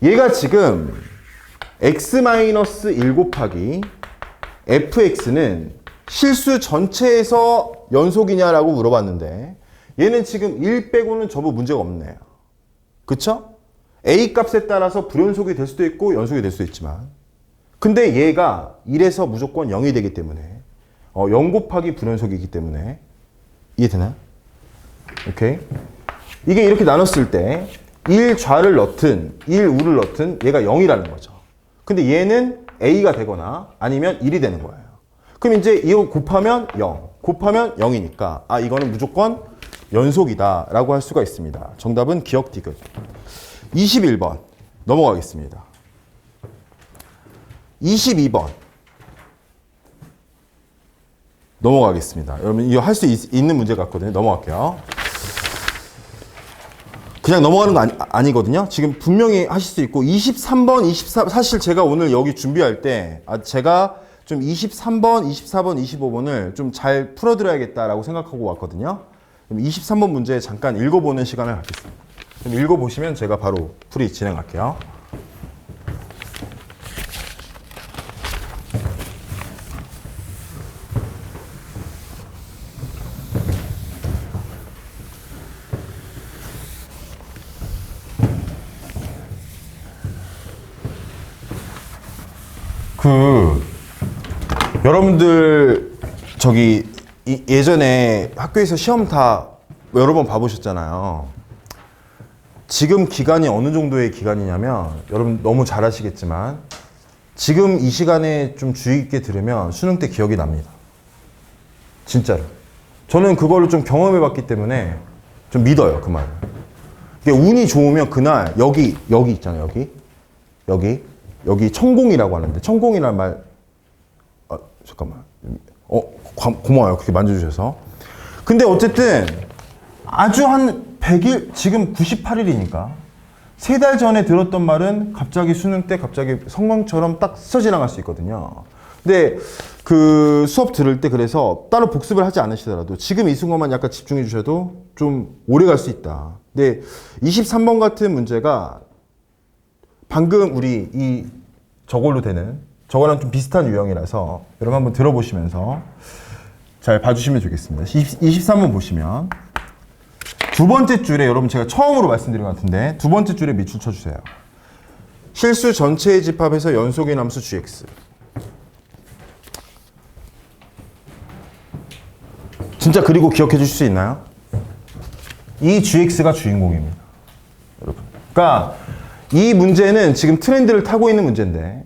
Speaker 1: 얘가 지금 x-1 곱하기 fx는 실수 전체에서 연속이냐라고 물어봤는데 얘는 지금 1 빼고는 전부 문제가 없네요. 그쵸? a 값에 따라서 불연속이 될 수도 있고 연속이 될 수도 있지만 근데 얘가 1에서 무조건 0이 되기 때문에 0 곱하기 불연속이기 때문에 이해되나요? 오케이. 이게 이렇게 나눴을 때 1 좌를 넣든 1 우를 넣든 얘가 0이라는 거죠. 근데 얘는 a가 되거나 아니면 1이 되는 거예요. 그럼 이제 이거 곱하면 0, 곱하면 0이니까 아 이거는 무조건 연속이다 라고 할 수가 있습니다. 정답은 기역 디귿. 21번 넘어가겠습니다. 22번 넘어가겠습니다. 여러분 이거 할 수 있는 문제 같거든요. 넘어갈게요. 그냥 넘어가는 거 아니거든요. 지금 분명히 하실 수 있고 23번, 24번 사실 제가 오늘 여기 준비할 때 제가 좀 23번, 24번, 25번을 좀 잘 풀어드려야겠다라고 생각하고 왔거든요. 그럼 23번 문제 잠깐 읽어보는 시간을 갖겠습니다. 그럼 읽어보시면 제가 바로 풀이 진행할게요. 여러분들 예전에 학교에서 시험 다 여러 번 봐보셨잖아요. 지금 기간이 어느 정도의 기간이냐면 여러분 너무 잘 아시겠지만 지금 이 시간에 좀 주의 깊게 들으면 수능 때 기억이 납니다. 진짜로. 저는 그거를 좀 경험해 봤기 때문에 좀 믿어요, 그 말을. 운이 좋으면 그날 여기 있잖아요, 여기 천공이라고 하는데 천공이라는 말 잠깐만. 고마워요. 그렇게 만져주셔서. 근데 어쨌든 아주 한 100일, 지금 98일이니까 3달 전에 들었던 말은 갑자기 수능 때 갑자기 성광처럼 딱 스쳐 지나갈 수 있거든요. 근데 그 수업 들을 때 그래서 따로 복습을 하지 않으시더라도 지금 이 순간만 약간 집중해 주셔도 좀 오래 갈 수 있다. 근데 23번 같은 문제가 방금 우리 저걸로 되는 저거랑 좀 비슷한 유형이라서 여러분 한번 들어보시면서 잘 봐주시면 좋겠습니다. 23번 보시면 두 번째 줄에 여러분 제가 처음으로 말씀드린 것 같은데 두 번째 줄에 밑줄 쳐주세요. 실수 전체의 집합에서 연속의 함수 gx. 진짜 그리고 기억해 주실 수 있나요? 이 gx가 주인공입니다. 여러분. 그러니까 이 문제는 지금 트렌드를 타고 있는 문제인데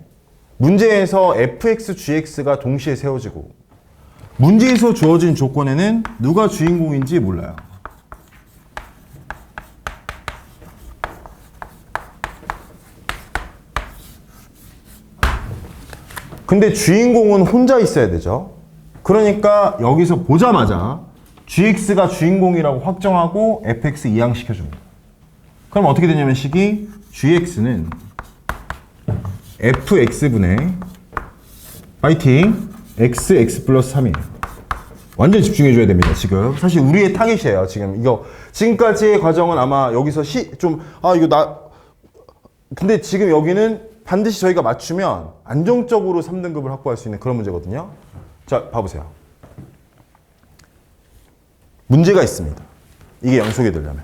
Speaker 1: 문제에서 fx, gx가 동시에 세워지고 문제에서 주어진 조건에는 누가 주인공인지 몰라요. 근데 주인공은 혼자 있어야 되죠. 그러니까 여기서 보자마자 gx가 주인공이라고 확정하고 fx 이항시켜줍니다. 그럼 어떻게 되냐면 식이 gx는 fx분의 파이팅 x 플러스 3이에요. 완전 집중해줘야 됩니다. 지금 사실 우리의 타깃이에요. 지금 이거 지금까지의 과정은 아마 여기서 근데 지금 여기는 반드시 저희가 맞추면 안정적으로 3등급을 확보할 수 있는 그런 문제거든요. 자, 봐보세요. 문제가 있습니다. 이게 연속이 되려면.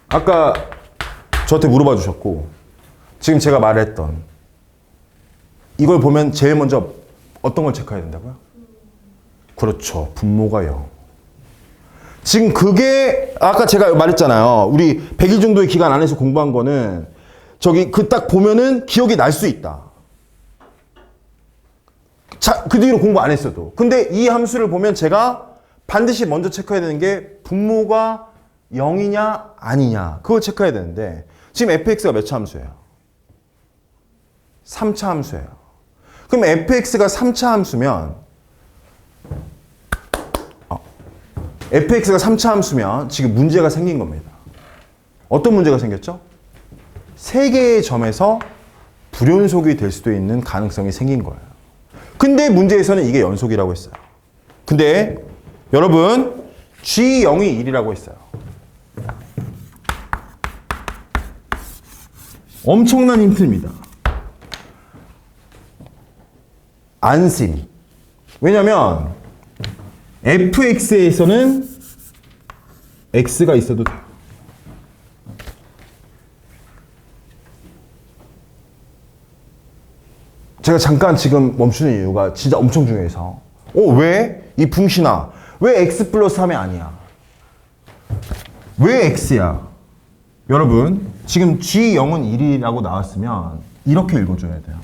Speaker 1: 아까 저한테 물어봐 주셨고 지금 제가 말했던 이걸 보면 제일 먼저 어떤 걸 체크해야 된다고요? 그렇죠. 분모가 0. 지금 그게 아까 제가 말했잖아요. 우리 100일 정도의 기간 안에서 공부한 거는 저기 그 딱 보면은 기억이 날 수 있다. 자, 그 뒤로 공부 안 했어도. 근데 이 함수를 보면 제가 반드시 먼저 체크해야 되는 게 분모가 0이냐 아니냐 그걸 체크해야 되는데 지금 fx가 몇 차 함수예요? 3차 함수예요. 그럼 fx가 3차 함수면 fx가 3차 함수면 지금 문제가 생긴 겁니다. 어떤 문제가 생겼죠? 3개의 점에서 불연속이 될 수도 있는 가능성이 생긴 거예요. 근데 문제에서는 이게 연속이라고 했어요. 근데 여러분 G0이 1이라고 했어요. 엄청난 힌트입니다. 안심. 왜냐면 fx에서는 x가 있어도 돼요. 제가 잠깐 지금 멈추는 이유가 진짜 엄청 중요해서 왜? 이 붕신아 왜 x 플러스 3이 아니야? 왜 x야? 여러분 지금 G0은 1이라고 나왔으면 이렇게 읽어줘야 돼요.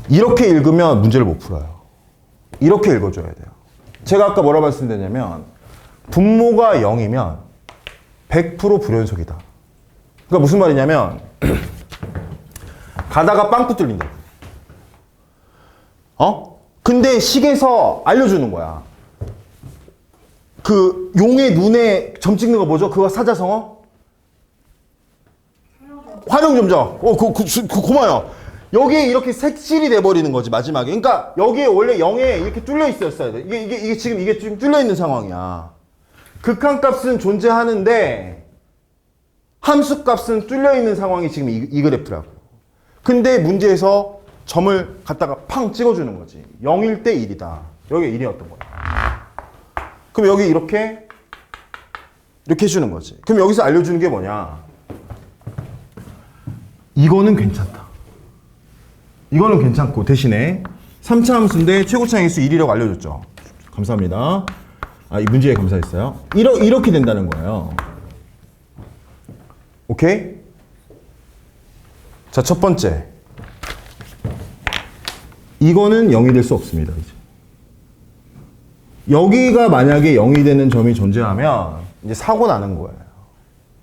Speaker 1: 이렇게 읽으면 문제를 못 풀어요. 이렇게 읽어줘야 돼요. 제가 아까 뭐라고 말씀드렸냐면 분모가 0이면 100% 불연속이다. 그러니까 무슨 말이냐면 가다가 빵꾸 뚫린다. 근데 식에서 알려주는 거야. 그 용의 눈에 점 찍는 거 뭐죠? 그거 사자성어? 활용점정. 고마워요. 여기에 이렇게 색칠이 돼버리는 거지 마지막에. 그러니까 여기에 원래 0에 이렇게 뚫려 있었어야 돼. 이게 지금 뚫려 있는 상황이야. 극한값은 존재하는데 함수값은 뚫려 있는 상황이 지금 이 그래프라고. 근데 문제에서 점을 갖다가 팡 찍어주는 거지. 0일 때 1이다. 여기 1이었던 거야. 그럼 여기 이렇게 해주는 거지. 그럼 여기서 알려주는 게 뭐냐? 이거는 괜찮다. 이거는 괜찮고 대신에 3차 함수인데 최고차 행수 1이라고 알려줬죠. 감사합니다. 이 문제에 감사했어요. 이렇게 된다는 거예요. 오케이? 자, 첫 번째. 이거는 0이 될 수 없습니다. 이제. 여기가 만약에 0이 되는 점이 존재하면 이제 사고 나는 거예요.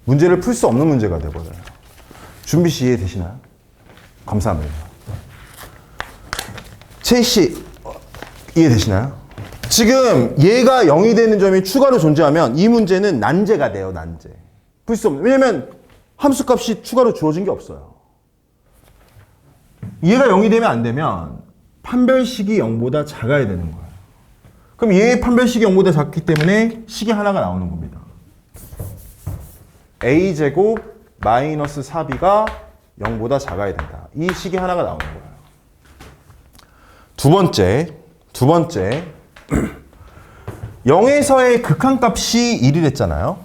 Speaker 1: 문제를 풀 수 없는 문제가 돼버려요. 준비 씨 이해되시나요? 감사합니다. 채희 씨 이해되시나요? 지금 얘가 0이 되는 점이 추가로 존재하면 이 문제는 난제가 돼요. 난제. 풀 수 없는. 왜냐면 함수값이 추가로 주어진 게 없어요. 얘가 0이 되면 안 되면 판별식이 0보다 작아야 되는 거예요. 그럼 얘의 판별식이 0보다 작기 때문에 식이 하나가 나오는 겁니다. a제곱 마이너스 4b가 0보다 작아야 된다. 이 식이 하나가 나오는 거예요. 두 번째 0에서의 극한값이 1이 됐잖아요.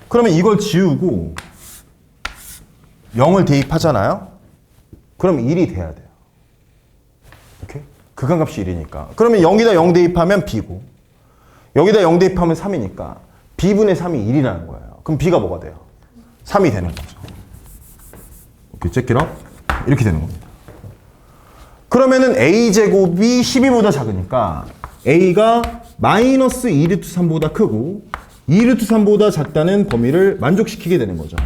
Speaker 1: 그러면 이걸 지우고 0을 대입하잖아요. 그럼 1이 돼야 돼요. 오케이? 극한값이 1이니까. 그러면 0에다 0 대입하면 b고 여기다 0 대입하면 3이니까 b분의 3이 1이라는 거예요. 그럼 b가 뭐가 돼요? 3이 되는 거죠. 오케이, 체크업 이렇게 되는 겁니다. 그러면은 a제곱이 12보다 작으니까 a가 마이너스 2루트 3보다 크고 2루트 3보다 작다는 범위를 만족시키게 되는 거죠.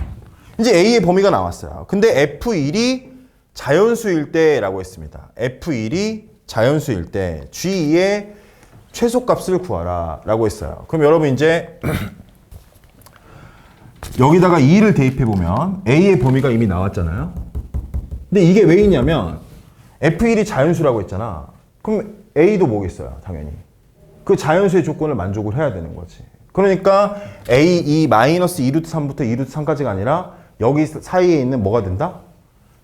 Speaker 1: 이제 a의 범위가 나왔어요. 근데 f1이 자연수일 때라고 했습니다. f1이 자연수일 때 g2의 최소값을 구하라 라고 했어요. 그럼 여러분 이제 여기다가 2를 대입해보면 a의 범위가 이미 나왔잖아요. 근데 이게 왜 있냐면 f1이 자연수라고 했잖아. 그럼 a도 뭐겠어요? 당연히 그 자연수의 조건을 만족을 해야 되는 거지. 그러니까 a2 마이너스 2루트 3부터 2루트 3까지가 아니라 여기 사이에 있는 뭐가 된다?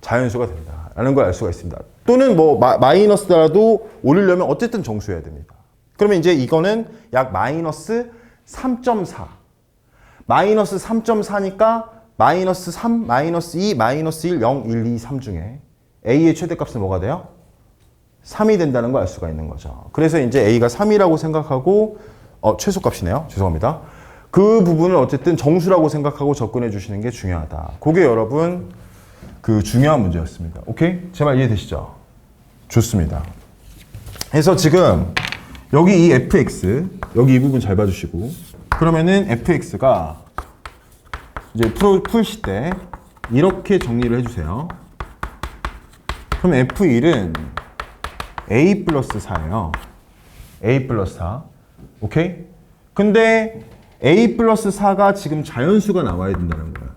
Speaker 1: 자연수가 된다 라는 걸 알 수가 있습니다. 또는 뭐 마이너스더라도 올리려면 어쨌든 정수해야 됩니다. 그러면 이제 이거는 약 마이너스 3.4 마이너스 3.4니까 마이너스 3, 마이너스 2, 마이너스 1, 0, 1, 2, 3 중에 a의 최대값은 뭐가 돼요? 3이 된다는 걸 알 수가 있는 거죠. 그래서 이제 a가 3이라고 생각하고 최소값이네요. 죄송합니다. 그 부분을 어쨌든 정수라고 생각하고 접근해 주시는 게 중요하다. 그게 여러분 그 중요한 문제였습니다. 오케이? 제 말 이해되시죠? 좋습니다. 그래서 지금 여기 이 fx 여기 이 부분 잘 봐주시고 그러면은 fx가 이제 풀시 때 이렇게 정리를 해주세요. 그럼 f1은 a 플러스 4예요. a 플러스 4. 오케이? 근데 a 플러스 4가 지금 자연수가 나와야 된다는 거예요.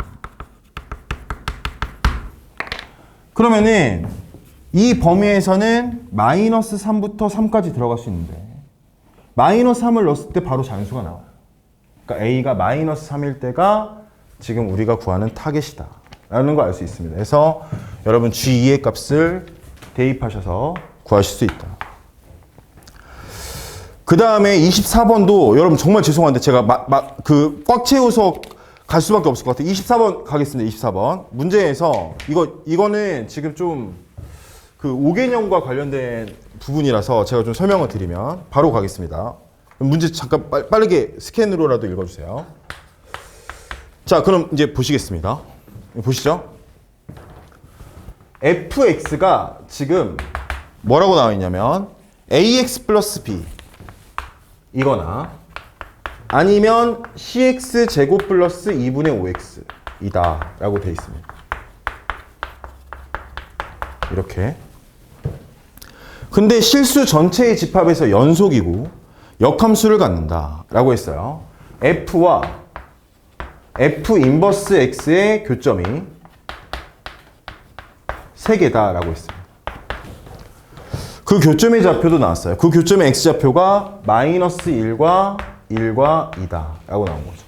Speaker 1: 그러면은 이 범위에서는 마이너스 3부터 3까지 들어갈 수 있는데 마이너스 3을 넣었을 때 바로 자연수가 나와요. 그러니까 a가 마이너스 3일 때가 지금 우리가 구하는 타겟이다 라는 걸 알 수 있습니다. 그래서 여러분 g2의 값을 대입하셔서 구하실 수 있다. 그 다음에 24번도 여러분 정말 죄송한데 제가 꽉 채워서 갈 수밖에 없을 것 같아요. 24번 가겠습니다. 24번 문제에서 이거는 지금 좀 그 5개념과 관련된 부분이라서 제가 좀 설명을 드리면 바로 가겠습니다. 문제 잠깐 빠르게 스캔으로라도 읽어주세요. 자, 그럼 이제 보시겠습니다. 보시죠. fx가 지금 뭐라고 나와 있냐면 ax 플러스 b 이거나 아니면 cx 제곱 플러스 2분의 5x 이다 라고 되어 있습니다. 이렇게. 근데 실수 전체의 집합에서 연속이고 역함수를 갖는다 라고 했어요. f와 f 인버스 x의 교점이 3개다 라고 했습니다. 그 교점의 좌표도 나왔어요. 그 교점의 x좌표가 마이너스 1과 1과 2다 라고 나온 거죠.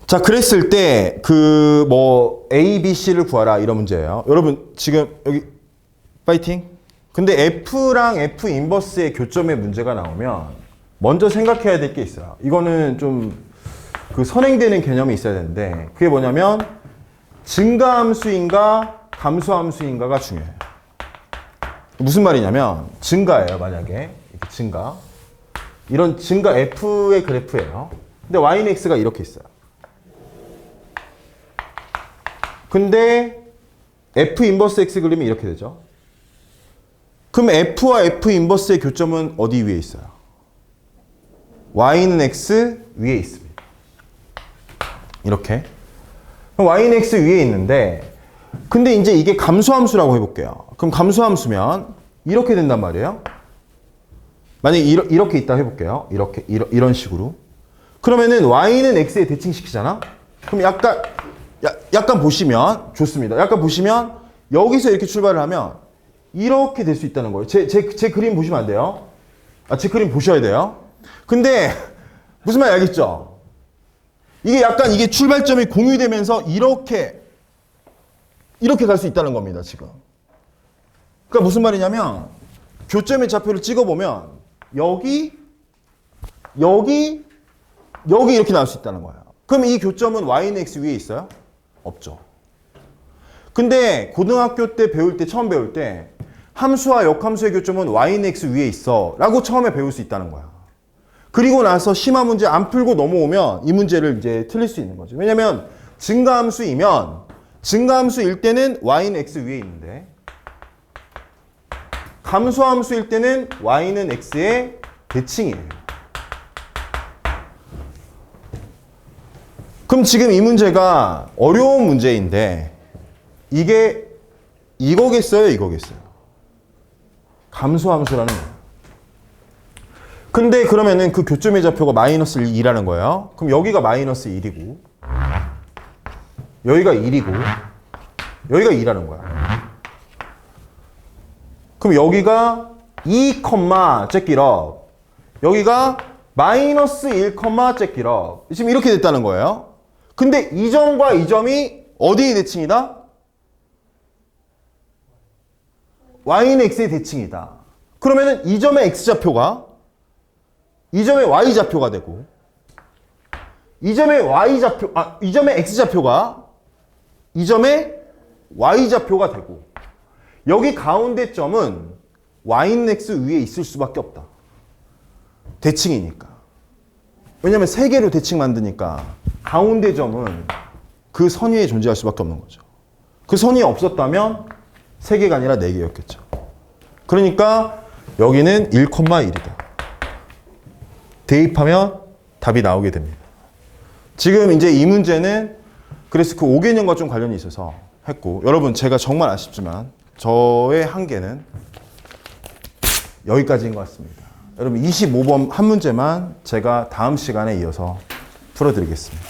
Speaker 1: 자, 그랬을 때 그 뭐 A, B, C를 구하라 이런 문제예요. 여러분 지금 여기 파이팅. 근데 F랑 F 인버스의 교점의 문제가 나오면 먼저 생각해야 될 게 있어요. 이거는 좀 그 선행되는 개념이 있어야 되는데 그게 뭐냐면 증가함수인가 감소함수인가가 중요해요. 무슨 말이냐면 증가예요. 만약에 이렇게 증가 이런 증가 F의 그래프예요. 근데 Y는 X가 이렇게 있어요. 근데 F 인버스 X 그리면 이렇게 되죠. 그럼 F와 F 인버스의 교점은 어디 위에 있어요? Y는 X 위에 있습니다. 이렇게. 그럼 Y는 X 위에 있는데 근데 이제 이게 감소함수라고 해볼게요. 그럼 감소함수면 이렇게 된단 말이에요. 만약에 이렇게 있다 해볼게요. 이런 식으로. 그러면은 Y는 X에 대칭시키잖아? 그럼 약간 보시면, 좋습니다. 약간 보시면, 여기서 이렇게 출발을 하면, 이렇게 될 수 있다는 거예요. 제 그림 보시면 안 돼요. 제 그림 보셔야 돼요. 근데, 무슨 말인지 알겠죠? 이게 약간 이게 출발점이 공유되면서 이렇게 갈 수 있다는 겁니다, 지금. 그러니까 무슨 말이냐면, 교점의 좌표를 찍어보면, 여기 이렇게 나올 수 있다는 거예요. 그럼 이 교점은 Y는 X 위에 있어요? 없죠. 근데 고등학교 때 처음 배울 때 함수와 역함수의 교점은 y는 x 위에 있어 라고 처음에 배울 수 있다는 거야. 그리고 나서 심화 문제 안 풀고 넘어오면 이 문제를 이제 틀릴 수 있는 거죠. 왜냐면 증가함수이면 증가함수일 때는 y는 x 위에 있는데 감소함수일 때는 y는 x의 대칭이에요. 그럼 지금 이 문제가 어려운 문제인데 이게 이거겠어요? 이거겠어요? 감소함수라는 거예요. 근데 그러면은 그 교점의 좌표가 마이너스 2라는 거예요. 그럼 여기가 마이너스 1이고 여기가 1이고 여기가 2라는 거야. 그럼 여기가 2, 잭기럽 여기가 마이너스 1, 잭기럽 지금 이렇게 됐다는 거예요. 근데 이 점과 이 점이 어디의 대칭이다? y는 x의 대칭이다. 그러면은 이 점의 x좌표가 이 점의 y좌표가 되고 이 점의 y좌표 이 점의 x좌표가 이 점의 y좌표가 되고 여기 가운데 점은 y는 x 위에 있을 수밖에 없다. 대칭이니까. 왜냐면 세 개로 대칭 만드니까 가운데 점은 그 선 위에 존재할 수밖에 없는 거죠. 그 선이 없었다면 세 개가 아니라 네 개였겠죠. 그러니까 여기는 1,1이다. 대입하면 답이 나오게 됩니다. 지금 이제 이 문제는 그래서 그 5개념과 좀 관련이 있어서 했고 여러분 제가 정말 아쉽지만 저의 한계는 여기까지인 것 같습니다. 여러분 25번 한 문제만 제가 다음 시간에 이어서 풀어드리겠습니다.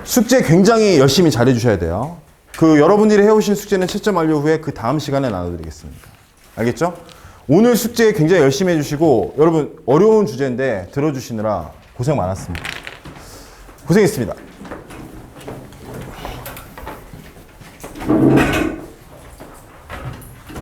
Speaker 1: 숙제 굉장히 열심히 잘해주셔야 돼요. 그 여러분들이 해오신 숙제는 채점 완료 후에 그 다음 시간에 나눠드리겠습니다. 알겠죠? 오늘 숙제 굉장히 열심히 해주시고 여러분 어려운 주제인데 들어주시느라 고생 많았습니다. 고생했습니다.